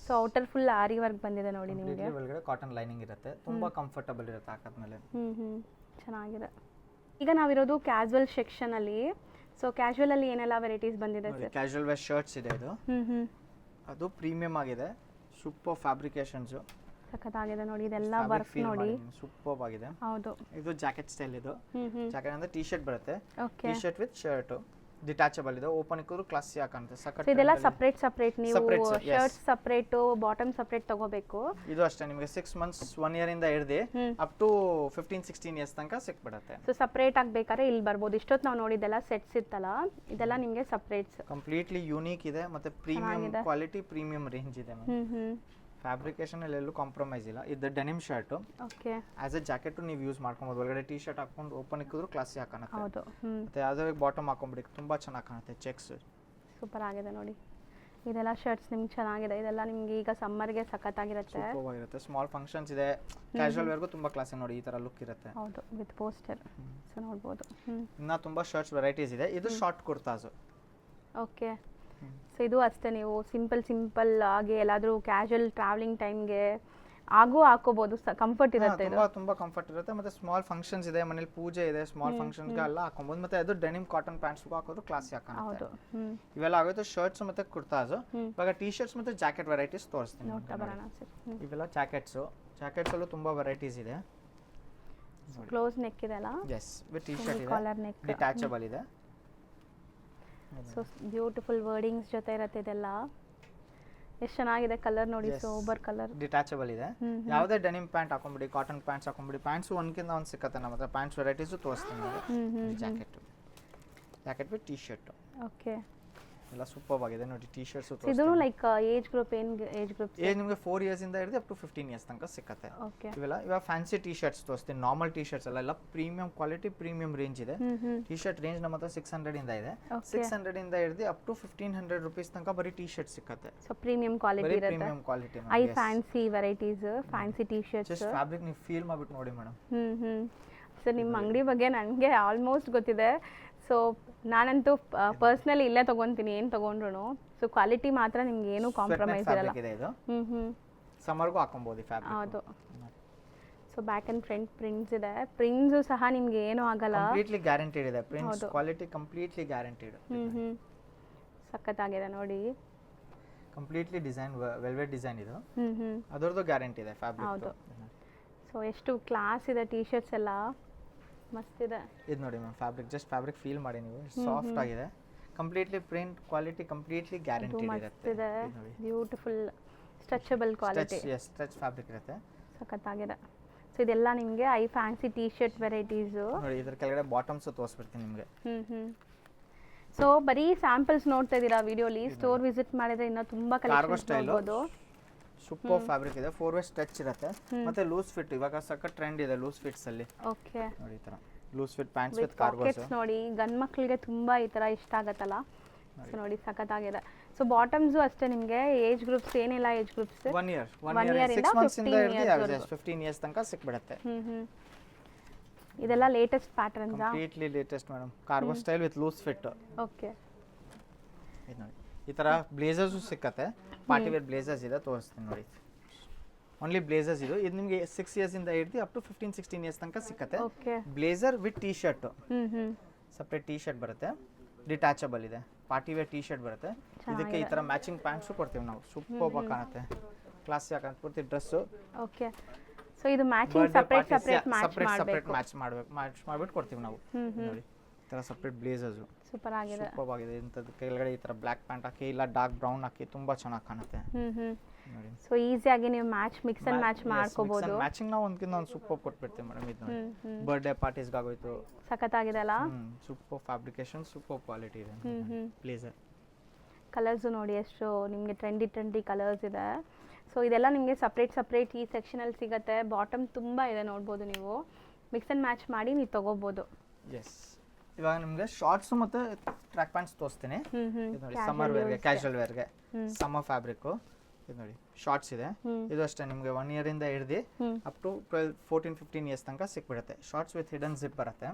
ಸೊ ಔಟರ್ ಫುಲ್ ಆರಿ ವರ್ಕ್ ಬಂದಿದೆ ನೋಡಿ ನಿಮಗೆ. ಒಳಗಡೆ ಕಾಟನ್ ಲೈನಿಂಗ್ ಇರುತ್ತೆ, ತುಂಬಾ ಕಂಫರ್ಟಬಲ್ ಇರುತ್ತೆ ಹಾಕಿದ್ಮೇಲೆ. ಚೆನ್ನಾಗಿದೆ. ಈಗ ನಾವಿರೋದು ಕ್ಯಾಶುವಲ್ ಸೆಕ್ಷನ್ ಅಲ್ಲಿ. ಸೊ ಕ್ಯಾಶುವಲ್ ಅಲ್ಲಿ ಏನೆಲ್ಲ ವೆರೈಟೀಸ್ ಬಂದಿದೆ ಸರ್? ಕ್ಯಾಶುವಲ್ ವೇರ್ ಶರ್ಟ್ಸ್ ಇದೆ. ಇದು ಅದು ಪ್ರೀಮಿಯಂ ಆಗಿದೆ, ಸೂಪರ್ ಫ್ಯಾಬ್ರಿಕೇಶನ್ಸ್. ಸಖತ್ತಾಗಿದೆ ನೋಡಿ, ಇದೆಲ್ಲ ವರ್ಕ್ ನೋಡಿ, ಸೂಪರ್ ಆಗಿದೆ. ಹೌದು, ಇದು ಜಾಕೆಟ್ ಸ್ಟೈಲ್. ಇದು ಜಾಕೆಟ್ ಅಂದ್ರೆ ಟೀ ಶರ್ಟ್ ಬರುತ್ತೆ, okay, tea shirt with shirt. Detachable ಇದೆ, ಓಪನ್ ಇಕ್ಕಿದ್ರು ಕ್ಲಾಸಿ ಆಗಿ ಕಾಣುತ್ತೆ. ಸಖತ್. ಇದೆಲ್ಲ ಸಪರೇಟ್ ನೀವು ಶರ್ಟ್ಸ್ ಸಪರೇಟ್, ಬಾಟಮ್ ಸಪರೇಟ್ ತಗೋಬೇಕು. ಇದು ಅಷ್ಟೇ ನಿಮಗೆ 6 ಮಂತ್ಸ್ 1 ಇಯರ್ ಇಂದ ಹಿಡಿದು ಅಪ್ ಟು 15-16 ಇಯರ್ಸ್ ತನಕ ಸಿಕ್ಬಿಡುತ್ತೆ. ಸೊ ಸಪರೇಟ್ ಆಗಬೇಕಾದ್ರೆ ಇಲ್ಲಿ ಬರ್ಬೋದು. ಇಷ್ಟೊತ್ತು ನಾವು ನೋಡಿದ್ದೆಲ್ಲ ಸೆಟ್ಸ್ ಇತ್ತಲ್ಲ, ಇದೆಲ್ಲ ನಿಮಗೆ ಸಪರೇಟ್ಸ್. ಕಂಪ್ಲೀಟ್ಲಿ ಯೂನಿಕ್ ಇದೆ, ಮತ್ತೆ ಪ್ರೀಮಿಯಂ ಕ್ವಾಲಿಟಿ, ಪ್ರೀಮಿಯಂ ರೇಂಜ್ ಇದೆ. ಫ್ಯಾಬ್ರಿಕೇಶನ್ ಅಲ್ಲಿ ಎಲ್ಲೂ ಕಾಂಪ್ರಮೈಸ್ ಇಲ್ಲ. ಇದು denim shirt, okay, as A jacket ನೀವು ಯೂಸ್ ಮಾಡ್ಕೊಬಹುದು. ಒಳಗಡೆ ಟೀ ಶರ್ಟ್ ಹಾಕೊಂಡು ಓಪನ್ ಇಕ್ಕಿದ್ರು ಕ್ಲಾಸಿ ಆಗಿ ಕಾಣುತ್ತೆ. ಹೌದು, ಮತ್ತೆ ಯಾವುದೇ ಬಾಟಮ್ ಹಾಕೊಂಡ್ಬಿಡಿ, ತುಂಬಾ ಚೆನ್ನಾಗಿ ಕಾಣುತ್ತೆ. ಚೆಕ್ಸ್ ಸೂಪರ್ ಆಗಿದೆ ನೋಡಿ. ಇದೆಲ್ಲ ಶರ್ಟ್ಸ್ ನಿಮ್ಗೆ ಚೆನ್ನಾಗಿದೆ. ಇದೆಲ್ಲ ನಿಮ್ಗೆ ಈಗ ಸಮ್ಮರ್ಗೆ ಸಖತ್ತಾಗಿರುತ್ತೆ. ಸೂಪರ್ ಆಗಿರುತ್ತೆ. ಸ್ಮಾಲ್ ಫಂಕ್ಷನ್ಸ್ ಇದೆ, ಕ್ಯಾಶುವಲ್ ವೇರ್ಗೂ ತುಂಬಾ ಕ್ಲಾಸಿ ನೋಡಿ, ಈ ತರ ಲುಕ್ ಇರುತ್ತೆ. ಹೌದು, ವಿತ್ ಪೋಸ್ಟರ್. ಸೊ ನೋಡ್ಬೋದು. ಇನ್ನ ತುಂಬಾ ಶರ್ಟ್ಸ್ ವೆರೈಟೀಸ್ ಇದೆ. ಇದು ಶಾರ್ಟ್ ಕುರ್ತಾಸ್. ಓಕೆ, ಸೊ ಇದು ಅಷ್ಟೇ, ನೀವು ಸಿಂಪಲ್ ಆಗಿ ಎಲ್ಲಾದರೂ ಕ್ಯಾಶುವಲ್ ಟ್ರಾವೆಲಿಂಗ್ ಟೈಮ್ಗೆ ಹಾಕೋಬಹುದು. ಕಂಫರ್ಟ್ ಇರುತ್ತೆ, ಇದು ತುಂಬಾ ಕಂಫರ್ಟ್ ಇರುತ್ತೆ. ಮತ್ತೆ ಸ್ಮಾಲ್ ಫಂಕ್ಷನ್ಸ್ ಇದೆ, ಮನೇಲಿ ಪೂಜೆ ಇದೆ, ಸ್ಮಾಲ್ ಫಂಕ್ಷನ್ಸ್ಗೆ ಎಲ್ಲ ಹಾಕೊಬಹುದು. ಮತ್ತೆ ಅದು ಡೆನಿಮ್ ಕಾಟನ್ ಪ್ಯಾಂಟ್ಸ್ ಹಾಕೋದು ಕ್ಲಾಸಿ ಹಾಕೋದು. ಇವೆಲ್ಲ ಆಗೋಯ್ತು ಶರ್ಟ್ಸ್ ಮತ್ತೆ ಕುರ್ತಾಸ್. ಇವಾಗ ಟೀ ಶರ್ಟ್ಸ್ ಮತ್ತೆ ಜಾಕೆಟ್ ವೆರೈಟೀಸ್ ತೋರಿಸ್ತೀನಿ. ಇವೆಲ್ಲ ಜಾಕೆಟ್ಸ್ ಅಲ್ಲೂ ತುಂಬಾ ವೆರೈಟೀಸ್ ಇದೆ. ಕ್ಲೋಸ್ ನೆಕ್ ಇದೆ ಅಲ್ಲ? ಎಸ್, ವಿತ್ ಟೀ ಶರ್ಟ್ ಇದೆ, ಡಿಟ್ಯಾಚಬಲ್ ಇದೆ. ಸೊ ಬ್ಯೂಟಿಫುಲ್ ವರ್ಡಿಂಗ್ಸ್ ಜೊತೆ ಇರುತ್ತೆ ಇದೆಲ್ಲ. ಎಷ್ಟು ಚೆನ್ನಾಗಿದೆ ಕಲರ್ ನೋಡಿ, ಸೋಬರ್ ಕಲರ್. ಡಿಟ್ಯಾಚಬಲ್ ಇದೆ. ಯಾವುದೇ ಡೆನಿಮ್ ಪ್ಯಾಂಟ್ ಹಾಕೊಂಡ್ಬಿಡಿ, ಕಾಟನ್ ಪ್ಯಾಂಟ್ಸ್ ಹಾಕೊಂಡ್ಬಿಡಿ, ಪ್ಯಾಂಟ್ಸ್ ಒಂದ್ಕಿಂತ ಒಂದು ಸಿಕ್ಕತ್ತೆ ನಮ್ಮ ಹತ್ರ. ಪ್ಯಾಂಟ್ಸ್ ವೆರೈಟೀಸು ತೋರಿಸ್ತೀನಿ. Jacket with T shirt. Okay, ಎಲ್ಲ ಸೂಪರ್ ಆಗಿದೆ ನೋಡಿ. ಟೀ ಶರ್ಟ್ಸ್ ಇದು like age group age group ನಿಮಗೆ 4 ಇಯರ್ಸ್ ಇಂದ ಹಿಡಿದು ಅಪ್ ಟು 15 ಇಯರ್ಸ್ ತನಕ ಸಿಕ್ಕತ್ತೆ. ಓಕೆ, ಇವಾಗ ಫ್ಯಾನ್ಸಿ ಟೀ ಶರ್ಟ್ಸ್ ತೋರಿಸ್ತೀನಿ. ನಾರ್ಮಲ್ ಟೀ ಶರ್ಟ್ಸ್ ಎಲ್ಲ ಪ್ರೀಮಿಯಂ ಕ್ವಾಲಿಟಿ, ಪ್ರೀಮಿಯಂ ರೇಂಜ್ ಇದೆ. ಟೀ ಶರ್ಟ್ ರೇಂಜ್ ನಮ್ಮ ಹತ್ರ 600 ಇಂದ ಇದೆ. 600 ಇಂದ ಹಿಡಿದು ಅಪ್ ಟು 1500 ರೂಪೀಸ್ ತನಕ ಬರೀ ಟೀ ಶರ್ಟ್ ಸಿಕ್ಕತ್ತೆ. ಸೊ ಪ್ರೀಮಿಯಂ ಕ್ವಾಲಿಟಿ ಇರುತ್ತೆ. Premium quality. High fancy varieties, fancy T shirts. Just fabric ನೀವು ಫೀಲ್ ಮಾಡ್ಬಿಟ್ಟು ನೋಡಿ ಮೇಡಮ್. ಸೊ ನಿಮ್ಮ ಅಂಗಡಿ ಬಗ್ಗೆ ನನಗೆ ಆಲ್ಮೋಸ್ಟ್ ಗೊತ್ತಿದೆ. ಸೊ ನಾನಂತೂ ಪರ್ಸ್ನಲಿ ಇಲ್ಲೇ ತೊಗೊತೀನಿ ಏನು ತೊಗೊಂಡ್ರು. ಸೊ ಕ್ವಾಲಿಟಿ ಮಾತ್ರ ನಿಮ್ಗೆ ಏನು ಕಾಂಪ್ರಮೈಸ್ ಇರಲ್ಲ. ಇದು ಸಮ್ಮರ್ಗೂ ಹಾಕೊಬಹುದು ಫ್ಯಾಬ್ರಿಕ್. ಹೌದು. So back and front prints ಇದೆ. ಪ್ರಿಂಟ್ಸು ಸಹ ನಿಮ್ಗೆ ಏನೂ ಆಗಲ್ಲ. ಕಂಪ್ಲೀಟ್ಲಿ ಗ್ಯಾರಂಟಿಡ್ ಇದೆ. Prints quality completely guaranteed. ಸಖತ್ತಾಗಿದೆ ನೋಡಿ. ಕಂಪ್ಲೀಟ್ಲಿ ಡಿಸೈನ್ ವೆಲ್ವೆಟ್ ಡಿಸೈನ್ ಇದು. ಅದರದ್ದು ಗ್ಯಾರಂಟಿ ಇದೆ ಫ್ಯಾಬ್ರಿಕ್. ಹೌದು. ಸೊ ಎಷ್ಟು ಕ್ಲಾಸ್ ಇದೆ ಟೀ ಶರ್ಟ್ಸ್ ಎಲ್ಲ, ಮಸ್ತ್ ಇದೆ. ಇದು ನೋಡಿ ma'am, fabric just fabric feel ಮಾಡಿ ನೀವು. ಸಾಫ್ಟ್ ಆಗಿದೆ. Completely print quality completely guaranteed ಇರುತ್ತೆ. Beautiful stretchable quality. Stretch fabric ಇರುತ್ತೆ. ಸಖತ್ತಾಗಿದೆ. ಸೊ ಇದೆಲ್ಲ ನಿಮಗೆ high fancy T shirt varieties. ನೋಡಿ ಇದರ ಕೆಳಗಡೆ ಬಾಟಮ್ಸ್ ತೋರಿಸ್ಬಿಡ್ತೀನಿ ನಿಮಗೆ. ಸೊ ಬರೀ ಸ್ಯಾಂಪಲ್ಸ್ ನೋಡ್ತಾ ಇದ್ದೀರಾ ವಿಡಿಯೋಲಿ. ಸ್ಟೋರ್ ವಿಸಿಟ್ ಮಾಡಿದ್ರೆ ಇನ್ನೂ ತುಂಬಾ ಕಲೆಕ್ಷನ್ಸ್ ನೋಡಬಹುದು. ಸೂಪರ್ ಫ್ಯಾಬ್ರಿಕ್ ಇದೆ. 4 ವೇ ಸ್ಟ್ರೆಚ್ ಇರುತ್ತೆ. ಮತ್ತೆ ಲೂಸ್ ಫಿಟ್ ಇವಾಗ ಸಖತ್ ಟ್ರೆಂಡ್ ಇದೆ ಲೂಸ್ ಫಿಟ್ಸ್ ಅಲ್ಲಿ. ಓಕೆ, ನೋಡಿ ಈ ತರ ಲೂಸ್ ಫಿಟ್ ಪ್ಯಾಂಟ್ಸ್ ವಿತ್ ಕಾರ್ಗೋಸ್. ನೋಡಿ ಗಂಡ್ ಮಕ್ಕಳಿಗೆ ತುಂಬಾ ಈ ತರ ಇಷ್ಟ ಆಗತ್ತಲ್ಲ. ಸೊ ನೋಡಿ ಸಖತ್ತಾಗಿದೆ. ಸೊ ಬಾಟಮ್ಸ್ ಅಷ್ಟೇ ನಿಮಗೆ ಏಜ್ ಗ್ರೂಪ್ಸ್ ಏನಿಲ್ಲ. ಏಜ್ ಗ್ರೂಪ್ಸ್ 1 ಇಯರ್ 6 ಮಂತ್ಸ್ ಇಂದ ಹಿಡಿದು 15 ಇಯರ್ಸ್ ತನಕ ಸಿಕ್ಬಿಡುತ್ತೆ. ಇದೆಲ್ಲ latest patterns. Completely latest madam. Cargo style with loose fit. Okay, ಇದು ನೋಡಿ ಈ ತರ ಬ್ಲೇಸರ್ಸ್ ಸಿಕ್ಕತ್ತೆ. ಪಾರ್ಟಿ ವೇರ್ ಬ್ಲೇಸರ್ಸ್ ಇದೆ, ತೋರಿಸ್ತೀನಿ ನೋಡಿ. ಓನ್ಲಿ ಬ್ಲೇಸರ್ಸ್ ಇದು ನಿಮಗೆ 6 ಇಯರ್ಸ್ ಇಂದ ಹಿಡಿದು ಅಪ್ ಟು 15-16 ಇಯರ್ಸ್ ತನಕ ಸಿಕ್ಕತ್ತೆ. Blazer with T shirt. Separate T shirt ಬರುತ್ತೆ. ಡಿಟ್ಯಾಚಬಲ್ ಇದೆ. ಪಾರ್ಟಿ ವೇರ್ ಟೀ ಶರ್ಟ್ ಬರುತ್ತೆ. ಇದಕ್ಕೆ ಈ ತರ ಮ್ಯಾಚಿಂಗ್ ಪ್ಯಾಂಟ್ಸು ಕೊಡ್ತೀವಿ ನಾವು. ಸೂಪರ್ ಆಗಿ ಕಾಣುತ್ತೆ. ಕ್ಲಾಸಿ ಆಗಿ ಪೂರ್ತಿ ಡ್ರೆಸ್. ಓಕೆ, ಸೊ ಇದು ಮ್ಯಾಚಿಂಗ್ ಸಪರೇಟ್ ಮ್ಯಾಚ್ ಮಾಡ್ಬಿಟ್ಟು ಕೊಡ್ತೀವಿ ನಾವು. ನೋಡಿ ಈ ತರ ಸಪರೇಟ್ ಬ್ಲೇಸರ್ಸ್ ಸೂಪರ್ ಆಗಿದೆ. ಸೂಪರ್ ಆಗಿದೆ. ಇಂಥದ್ದು ಕೆಳಗಡೆ ಈ ತರ ಬ್ಲ್ಯಾಕ್ ಪ್ಯಾಂಟ್ ಹಾಕಿ ಇಲ್ಲ ಡಾರ್ಕ್ ಬ್ರೌನ್ ಹಾಕಿ ತುಂಬಾ ಚೆನ್ನಾಗಿ ಕಾಣುತ್ತೆ. ನೋಡಿ ಸೊ ಈಸಿಯಾಗಿ ನೀವು ಮಿಕ್ಸ್ ಅಂಡ್ ಮ್ಯಾಚ್ ಮಾಡ್ಕೋಬಹುದು. ಮ್ಯಾಚಿಂಗ್ ನಾವು ಒಂದಕ್ಕಿಂತ ಒಂದು ಸೂಪರ್ ಕೊಟ್ಬಿಡ್ತೀವಿ ಮೇಡಮ್. ಇದು ನೋಡಿ ಬರ್ತ್ಡೇ ಪಾರ್ಟೀಸ್ಗೆ ಆಗೋಯ್ತು. ಸಖತ್ತಾಗಿದೆ ಅಲ್ಲ. ಸೂಪರ್ ಫ್ಯಾಬ್ರಿಕೇಶನ್, ಸೂಪರ್ ಕ್ವಾಲಿಟಿ ಇದೆ ಬ್ಲೇಸರ್. ಕಲರ್ಸ್ ನೋಡಿ ಎಷ್ಟು ನಿಮಗೆ ಟ್ರೆಂಡಿ ಕಲರ್ಸ್ ಇದೆ. ಸೊ ಇದೆಲ್ಲ ನಿಮಗೆ ಸಪ್ರೇಟ್ ಈ ಸೆಕ್ಷನಲ್ಲಿ ಸಿಗುತ್ತೆ. ಬಾಟಮ್ ತುಂಬ ಇದೆ ನೋಡ್ಬೋದು ನೀವು. ಮಿಕ್ಸ್ ಆ್ಯಂಡ್ ಮ್ಯಾಚ್ ಮಾಡಿ ನೀವು ತೊಗೋಬೋದು. ಎಸ್, ಇವಾಗ ನಿಮಗೆ ಶಾರ್ಟ್ಸ್ ಮತ್ತು ಟ್ರ್ಯಾಕ್ ಪ್ಯಾಂಟ್ಸ್ ತೋರಿಸ್ತೀನಿ. ಇದು ನೋಡಿ ಸಮ್ಮರ್ ವೇರ್ಗೆ, ಕ್ಯಾಶುವಲ್ ವೇರ್ಗೆ ಸಮ್ಮರ್ ಫ್ಯಾಬ್ರಿಕ್ಕು. ಇದು ನೋಡಿ ಶಾರ್ಟ್ಸ್ ಇದೆ. ಇದು ಅಷ್ಟೇ ನಿಮಗೆ 1 ಇಯರ್ ಇಂದ ಹಿಡಿದು ಅಪ್ ಟು 12-14-15 ಇಯರ್ಸ್ ತನಕ ಸಿಕ್ಬಿಡುತ್ತೆ. ಶಾರ್ಟ್ಸ್ ವಿತ್ ಹಿಡನ್ ಜಿಪ್ ಬರುತ್ತೆ.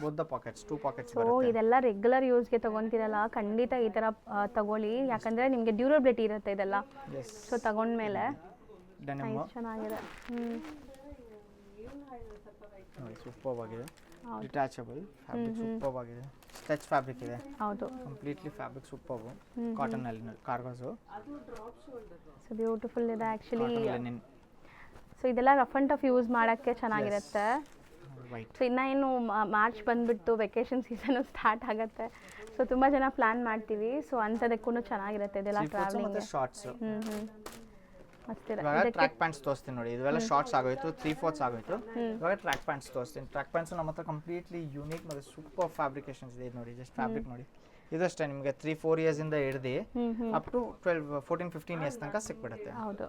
ಬೋತ್ ಪಾಕೆಟ್ಸ್ 2 ಪಾಕೆಟ್ಸ್ ಬರುತ್ತೆ. ಇದೆಲ್ಲ ರೆಗ್ಯುಲರ್ ಯೂಸ್ಗೆ ತಗೊಂತೀರಲ್ಲ, ಖಂಡಿತ ಈ ತರ ತಗೊಳ್ಳಿ. ಯಾಕಂದ್ರೆ ನಿಮಗೆ ಡ್ಯೂರಬಿಲಿಟಿ ಇರುತ್ತೆ ಇದೆಲ್ಲ. ಸೊ ತಗೊಂಡ್ಮೇಲೆ ಚೆನ್ನಾಗಿದೆ. ಸೂಪರ್ ಆಗಿದೆ. ಡಿಟ್ಯಾಚಬಲ್ ಫ್ಯಾಬ್ರಿಕ್ ಸೂಪರ್ ಆಗಿದೆ. ಸ್ಟ್ರೆಚ್ ಫ್ಯಾಬ್ರಿಕ್ ಇದೆ. ಹೌದು, ಕಂಪ್ಲೀಟ್ಲಿ ಫ್ಯಾಬ್ರಿಕ್ ಸೂಪರ್. ಕಾಟನ್ ಅಲ್ಲಿ ಕಾರ್ಗೋಸ್. ಸೊ ಬ್ಯೂಟಿಫುಲ್ ಇದೆ ಆಕ್ಚುಲಿ. ಸೊ ಇದೆಲ್ಲ ರಫ್ ಅಂಡ್ ಟಫ್ ಯೂಸ್ ಮಾಡಕ್ಕೆ ಚೆನ್ನಾಗಿರುತ್ತೆ. ಸೊ ಇನ್ನ ಏನು ಮಾರ್ಚ್ ಬಂದ್ಬಿಟ್ಟು ವೆಕೇಶನ್ ಸೀಸನ್ ಸ್ಟಾರ್ಟ್ ಆಗುತ್ತೆ. ಸೊ ತುಂಬಾ ಜನ ಪ್ಲಾನ್ ಮಾಡ್ತೀವಿ. ಸೊ ಅಂಥದಕ್ಕೂ ಚೆನ್ನಾಗಿರುತ್ತೆ ಇದೆಲ್ಲ ಟ್ರಾವೆಲಿಂಗ್. ಶಾರ್ಟ್ಸ್ ಮಸ್ತಿದೆ. ಇವಾಗ ಟ್ರ್ಯಾಕ್ ಪ್ಯಾಂಟ್ಸ್ ತೋರಿಸ್ತೀನಿ ನೋಡಿ. ಇದೆಲ್ಲ ಶಾರ್ಟ್ಸ್ ಆಗೋಯ್ತು, 3/4 ಆಗೋಯ್ತು. ಇವಾಗ ಟ್ರ್ಯಾಕ್ ಪ್ಯಾಂಟ್ಸ್ ತೋರಿಸ್ತೀನಿ. ಟ್ರ್ಯಾಕ್ ಪ್ಯಾಂಟ್ಸ್ ನಮ್ಮ ಹತ್ರ ಕಂಪ್ಲೀಟ್ಲಿ ಯೂನಿಕ್ ಮತ್ತು ಸೂಪರ್ ಫ್ಯಾಬ್ರಿಕೇಶನ್ಸ್ ಇದೆ. ನೋಡಿ ಜಸ್ಟ್ ಫ್ಯಾಬ್ರಿಕ್ ನೋಡಿ. ಇದಷ್ಟೇ ನಿಮಗೆ 3-4 ಇಯರ್ಸ್ ಇಂದ ಹಿಡಿದು ಅಪ್ ಟು 12-14-15 ಇಯರ್ಸ್ ತನಕ ಸಿಕ್ಬಿಡುತ್ತೆ. ಹೌದು,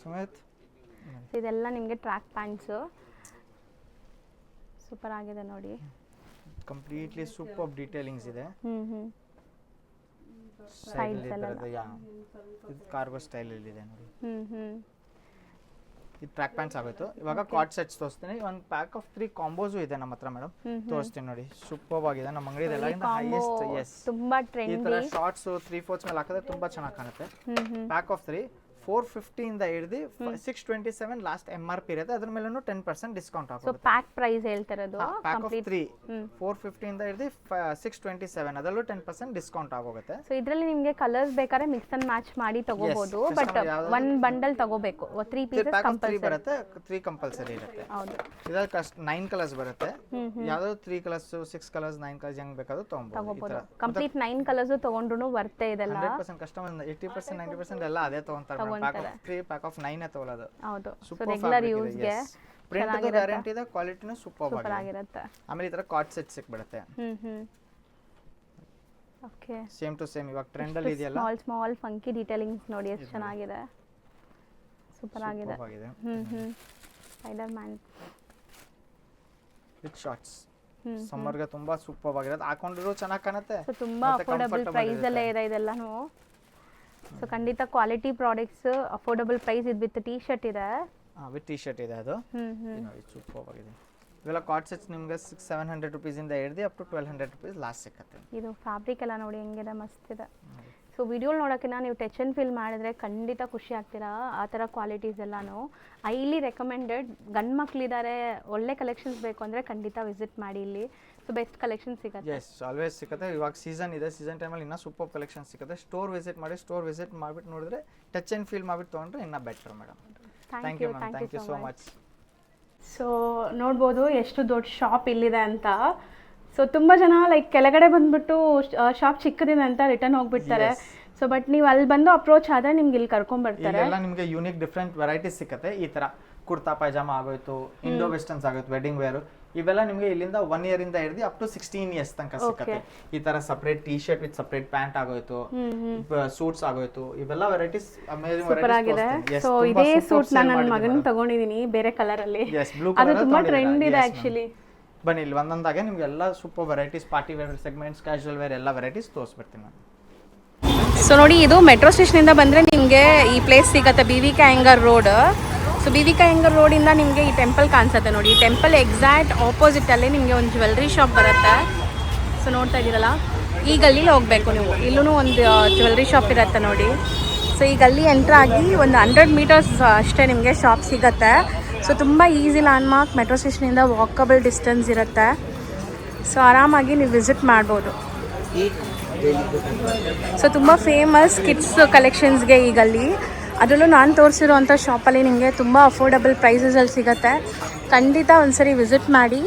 ಸುಮಿತ್ ಇದೆಲ್ಲ ನಿಮಗೆ ಟ್ರ್ಯಾಕ್ ಪ್ಯಾಂಟ್ಸು ಸೂಪರ್ ಆಗಿದೆ ನೋಡಿ. ಕಂಪ್ಲೀಟ್ಲಿ ಸೂಪರ್ ಡೀಟೇಲಿಂಗ್ಸ್ ಇದೆ. ಇದು ಕಾರ್ಗೋ ಸ್ಟೈಲ್ ಅಲ್ಲಿ ಇದೆ ನೋಡಿ. ಇದು ಟ್ರ್ಯಾಕ್ ಪ್ಯಾಂಟ್ಸ್ ಆಗೋಯ್ತು. ಇವಾಗ ಕಾರ್ಡ್ ಸೆಟ್ಸ್ ತೋರಿಸ್ತೀನಿ. ಒಂದು ಪ್ಯಾಕ್ ಆಫ್ 3 ಕಾಂಬೋಸು ಇದೆ ನಮ್ಮ ಹತ್ರ ಮೇಡಮ್. ತೋರಿಸ್ತೀನಿ ನೋಡಿ. ಸೂಪರ್ ಆಗಿದೆ. ನಮ್ಮ ಅಂಗಡಿದೆಲ್ಲ ಹೈಯೆಸ್ಟ್. ಎಸ್, ತುಂಬಾ ಟ್ರೆಂಡಿ. ಈ ತರ ಶಾರ್ಟ್ಸ್ 3/4 ಮೇಲೆ ಹಾಕಿದ್ರೆ ತುಂಬಾ ಚೆನ್ನಾಗಿ ಕಾಣುತ್ತೆ. ಪ್ಯಾಕ್ ಆಫ್ 3 450 ಇಂದ ಹಿಡಿದು 627 ಲಾಸ್ಟ್ MRP ಇರುತ್ತೆ. ಅದ್ರ ಮೇಲೂ 10% ಡಿಸ್ಕೌಂಟ್ ಸೊ ಆಗುತ್ತೆ. ಪ್ಯಾಕ್ ಪ್ರೈಸ್ ಹೇಳ್ತಿರೋದು ಪ್ಯಾಕ್ ಆಫ್ 3 450 ಇಂದ ಹಿಡಿದು 627 ಅದರಲ್ಲೂ 10% ಡಿಸ್ಕೌಂಟ್ ಆಗೋಗುತ್ತೆ. ಸೊ ಇದರಲ್ಲಿ ನಿಮಗೆ ಕಲರ್ಸ್ ಬೇಕಾದ್ರೆ ಮಿಕ್ಸ್ ಅಂಡ್ ಮ್ಯಾಚ್ ಮಾಡಿ ತಗೋಬಹುದು, ಬಟ್ ಒನ್ ಬಂಡಲ್ ತಗೋಬೇಕು. 3 ಪೀಸಸ್ ಪ್ಯಾಕ್ ಆಫ್ 3 ಕಂಪಲ್ಸರಿ ಬರುತ್ತೆ, 3 ಕಂಪಲ್ಸರಿ ಇರುತ್ತೆ. ಹೌದು. ಇದಕ್ಕೆ 9 ಕಲರ್ಸ್ ಬರುತ್ತೆ. ಯಾವ್ದಾದ್ರು 3 ಕಲರ್ಸ್ 6 ಕಲರ್ಸ್ 9 ಕಲರ್ಸ್ ಹೆಂಗ್ ಬೇಕಾದ್ರೂ ತಗೋಬಹುದು. ಕಂಪ್ಲೀಟ್ 9 ಕಲರ್ಸ್ ತಗೊಂಡ್ರು ವರ್ತೆ ಇದೆಲ್ಲ. 100% ಕಸ್ಟಮರ್ 80% 90% ಎಲ್ಲ ಅದೇ ತಗೊಂತಾರೆ. ಪ್ಯಾಕ್ ಆಫ್ 3 ಪ್ಯಾಕ್ ಆಫ್ 9 ತಗೊಳ್ಳೋದು. ಹೌದು. ಸೊ ಸೂಪರ್ ರೆಗ್ಯುಲರ್ ಯೂಸ್ ಗೆ ಪ್ರಿಂಟ್ ಗ್ಯಾರಂಟಿ ಇದೆ, ಕ್ವಾಲಿಟಿನೂ ಸೂಪರ್ ಆಗಿರುತ್ತೆ. ಆಮೇಲೆ ಈ ತರ ಕಾರ್ಡ್ ಸೆಟ್ ಸಿಕ್ಬಿಡುತ್ತೆ. ಓಕೆ. ಸೇಮ್ ಟು ಸೇಮ್ ಇವಾಗ ಟ್ರೆಂಡ್ ಅಲ್ಲಿ ಇದೆಯಲ್ಲ, ಸ್ಮಾಲ್ ಫಂಕಿ ಡೀಟೇಲಿಂಗ್ಸ್ ನೋಡಿ ಎಷ್ಟು ಚೆನ್ನಾಗಿದೆ, ಸೂಪರ್ ಆಗಿದೆ. Spider man with shorts summer ಗೆ ತುಂಬಾ ಸೂಪರ್ ಆಗಿರುತ್ತೆ. ಹಾಕೊಂಡಿರೋ ಚೆನ್ನಾಗಿ ಕಾಣುತ್ತೆ. ಸೊ ತುಂಬಾ ಅಫೋರ್ಡಬಲ್ ಪ್ರೈಸ್ ಅಲ್ಲೇ ಇದೆ ಇದೆಲ್ಲಾನು. ಸೊ ಖಂಡಿತ ಕ್ವಾಲಿಟಿ ಪ್ರಾಡಕ್ಟ್ಸ್, ಅಫೋರ್ಡಬಲ್ ಪ್ರೈಸ್ ಇದು ವಿತ್ ಟೀ ಶರ್ಟ್ ಇದೆ. ವಿತ್ ಟೀ ಶರ್ಟ್ ಇದೆ ಅದು. ನೋಡಿ ಸೂಪರ್ ಆಗಿದೆ. ಇವೆಲ್ಲ ಕಾರ್ಡ್ ಸೆಟ್ಸ್ ನಿಮಗೆ 600-700 ರೂಪೀಸ್ ಇಂದ ಹಿಡಿದು ಅಪ್ ಟು 1200 ರೂಪೀಸ್ ಲಾಸ್ಟ್ ಸಿಗುತ್ತೆ. ಇದು ಫ್ಯಾಬ್ರಿಕ್ ಎಲ್ಲ ನೋಡಿ ಹೆಂಗಿದೆ, ಮಸ್ತ್ ಇದೆ. ಸೊ ವಿಡಿಯೋಲಿ ನೋಡೋಕ್ಕಿಂತ ನೀವು ಟಚ್ ಆ್ಯಂಡ್ ಫೀಲ್ ಮಾಡಿದ್ರೆ ಖಂಡಿತ ಖುಷಿ ಆಗ್ತೀರಾ. ಆ ಥರ ಕ್ವಾಲಿಟೀಸ್ ಎಲ್ಲಾನು ಹೈಲಿ ರೆಕಮೆಂಡೆಡ್. ಗಂಡು ಮಕ್ಕಳಿದ್ದಾರೆ, ಒಳ್ಳೆ ಕಲೆಕ್ಷನ್ಸ್ ಬೇಕು ಅಂದರೆ ಖಂಡಿತ ವಿಸಿಟ್ ಮಾಡಿ ಇಲ್ಲಿ. ಸೊ ಬೆಸ್ಟ್ ಕಲೆಕ್ಷನ್ ಸಿಗುತ್ತೆ. ಎಸ್ ಆಲ್ವೇಸ್ ಸಿಗುತ್ತೆ. ಇವಾಗ ಸೀಸನ್ ಇದೆ, ಸೀಸನ್ ಟೈಮಲ್ಲಿ ಇನ್ನೂ ಸೂಪರ್ ಕಲೆಕ್ಷನ್ ಸಿಗುತ್ತೆ. ಸ್ಟೋರ್ ವಿಸಿಟ್ ಮಾಡಿ, ಸ್ಟೋರ್ ವಿಸಿಟ್ ಮಾಡಿಬಿಟ್ಟು ನೋಡಿದ್ರೆ ಟಚ್ ಆ್ಯಂಡ್ ಫೀಲ್ ಮಾಡಿಬಿಟ್ಟು ತೊಗೊಂಡ್ರೆ ಇನ್ನೂ better madam. Thank you ma'am, thank you so much. So ನೋಡ್ಬೋದು ಎಷ್ಟು ದೊಡ್ಡ ಶಾಪ್ ಇಲ್ಲಿದೆ ಅಂತ. ಸೊ ತುಂಬ ಜನ ಲೈಕ್ ಕೆಳಗಡೆ ಬಂದ್ಬಿಟ್ಟು ಶಾಪ್ ಚಿಕ್ಕದಿದೆ ಅಂತ ರಿಟರ್ನ್ ಹೋಗ್ಬಿಡ್ತಾರೆ. ಸೊ ಬಟ್ ನೀವು ಅಲ್ಲಿ ಬಂದು ಅಪ್ರೋಚ್ ಆದರೆ ನಿಮ್ಗೆ ಇಲ್ಲಿ ಕರ್ಕೊಂಡ್ಬರ್ತಾರೆ. ಎಲ್ಲ ನಿಮಗೆ ಯೂನಿಕ್ ಡಿಫ್ರೆಂಟ್ ವೆರೈಟೀಸ್ ಸಿಗುತ್ತೆ. ಈ ಥರ ಕುರ್ತಾ ಪೈಜಾಮ ಆಗೋಯ್ತು, ಇಂಡೋ ವೆಸ್ಟರ್ನ್ಸ್ ಆಗೋಯ್ತು, ವೆಡ್ಡಿಂಗ್ ವೇರು, ಇವೆಲ್ಲ ನಿಮಗೆ ಇಲ್ಲಿಂದ 1 ಇಯರ್ ಇಂದ ಹಿಡಿದು ಅಪ್ ಟು 16 ಇಯರ್ಸ್ ತನಕ ಸಿಗುತ್ತೆ. ಈ ತರ separate tea shirt with separate pant ಆಗೋಯ್ತು, ಸೂಟ್ಸ್ ಆಗೋಯ್ತು, ಇವೆಲ್ಲ ವೆರೈಟೀಸ್ ಅಮೇಜಿಂಗ್ ವೆರೈಟೀಸ್. ಸೊ ಇದೇ ಸೂಟ್ ನಾನು ನನ್ನ ಮಗನಿಗೆ ತಗೊಂಡಿದ್ದೀನಿ ಬೇರೆ ಕಲರ್ ಅಲ್ಲಿ. ಅದು ತುಂಬಾ ಟ್ರೆಂಡ್ ಇದೆ ಆಕ್ಚುಲಿ. ಬನ್ನಿ ಇಲ್ಲಿ ಒಂದೊಂದಾಗೆ ನಿಮ್ಗೆ ಎಲ್ಲ super varieties, party wear segments, casual wear ಎಲ್ಲ ವೆರೈಟೀಸ್ ತೋರಿಸ್ಬಿಡ್ತೀನಿ ನಾನು. ಸೊ ನೋಡಿ, ಇದು ಮೆಟ್ರೋ ಸ್ಟೇಷನಿಂದ ಬಂದರೆ ನಿಮಗೆ ಈ ಪ್ಲೇಸ್ ಸಿಗುತ್ತೆ, BVK Iyengar road. So BVK Iyengar ರೋಡಿಂದ ನಿಮಗೆ ಈ ಟೆಂಪಲ್ ಕಾಣಿಸುತ್ತೆ ನೋಡಿ. ಈ ಟೆಂಪಲ್ ಎಕ್ಸಾಕ್ಟ್ ಆಪೋಸಿಟಲ್ಲಿ ನಿಮಗೆ ಒಂದು ಜ್ಯುವೆಲ್ರಿ ಶಾಪ್ ಬರುತ್ತೆ. ಸೊ ನೋಡ್ತಾ ಇದ್ದೀರಲ್ಲ, ಈ ಗಲ್ಲಿಲಿ ಹೋಗಬೇಕು ನೀವು. ಇಲ್ಲೂ ಒಂದು ಜ್ಯುವೆಲ್ರಿ ಶಾಪ್ ಇರುತ್ತೆ ನೋಡಿ. ಸೊ ಈ ಗಲ್ಲಿ ಎಂಟ್ರ್ ಆಗಿ ಒಂದು 100 ಮೀಟರ್ಸ್ ಅಷ್ಟೇ ನಿಮಗೆ ಶಾಪ್ ಸಿಗುತ್ತೆ. ಸೊ ತುಂಬ ಈಸಿ ಲ್ಯಾಂಡ್ಮಾರ್ಕ್, ಮೆಟ್ರೋ ಸ್ಟೇಷನಿಂದ ವಾಕಬಲ್ ಡಿಸ್ಟೆನ್ಸ್ ಇರುತ್ತೆ. ಸೊ ಆರಾಮಾಗಿ ನೀವು ವಿಸಿಟ್ ಮಾಡ್ಬೋದು. ಸೊ ತುಂಬ ಫೇಮಸ್ ಕಿಡ್ಸ್ ಕಲೆಕ್ಷನ್ಸ್ಗೆ ಈ ಗಲ್ಲಿ. ಅದರಲ್ಲೂ ನಾನು ತೋರಿಸಿರೋವಂಥ ಶಾಪಲ್ಲಿ ನಿಮಗೆ ತುಂಬ ಅಫೋರ್ಡಬಲ್ ಪ್ರೈಸಸಲ್ಲಿ ಸಿಗುತ್ತೆ. ಖಂಡಿತ ಒಂದ್ಸರಿ ವಿಸಿಟ್ ಮಾಡಿ.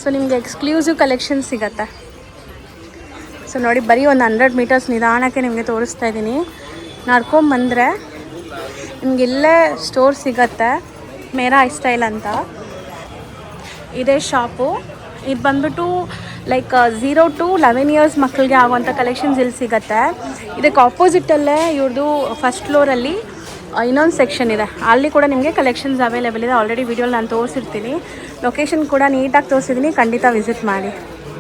ಸೊ ನಿಮಗೆ ಎಕ್ಸ್ಕ್ಲೂಸಿವ್ ಕಲೆಕ್ಷನ್ ಸಿಗುತ್ತೆ. ಸೊ ನೋಡಿ, ಬರೀ ಒಂದು 100 ಮೀಟರ್ಸ್ ನಿಧಾನಕ್ಕೆ ನಿಮಗೆ ತೋರಿಸ್ತಾ ಇದ್ದೀನಿ. ನಡ್ಕೊಂಬಂದರೆ ನಿಮ್ಗೆ ಇಲ್ಲೇ ಸ್ಟೋರ್ ಸಿಗುತ್ತೆ, ಮೇರಾ ಸ್ಟೈಲ್ ಅಂತ. ಇದೇ ಶಾಪು. ಇದು ಬಂದ್ಬಿಟ್ಟು ಲೈಕ್ 0 to 11 ಇಯರ್ಸ್ ಮಕ್ಕಳಿಗೆ ಆಗುವಂಥ ಕಲೆಕ್ಷನ್ಸ್ ಇಲ್ಲಿ ಸಿಗುತ್ತೆ. ಇದಕ್ಕೆ ಆಪೋಸಿಟಲ್ಲೇ ಇವ್ರದ್ದು ಫಸ್ಟ್ ಫ್ಲೋರಲ್ಲಿ ಇನ್ನೊಂದು ಸೆಕ್ಷನ್ ಇದೆ, ಅಲ್ಲಿ ಕೂಡ ನಿಮಗೆ ಕಲೆಕ್ಷನ್ಸ್ ಅವೈಲೇಬಲ್ ಇದೆ. ಆಲ್ರೆಡಿ ವಿಡಿಯೋಲಿ ನಾನು ತೋರಿಸಿರ್ತೀನಿ, ಲೊಕೇಶನ್ ಕೂಡ ನೀಟಾಗಿ ತೋರಿಸಿದ್ದೀನಿ. ಖಂಡಿತ ವಿಸಿಟ್ ಮಾಡಿ.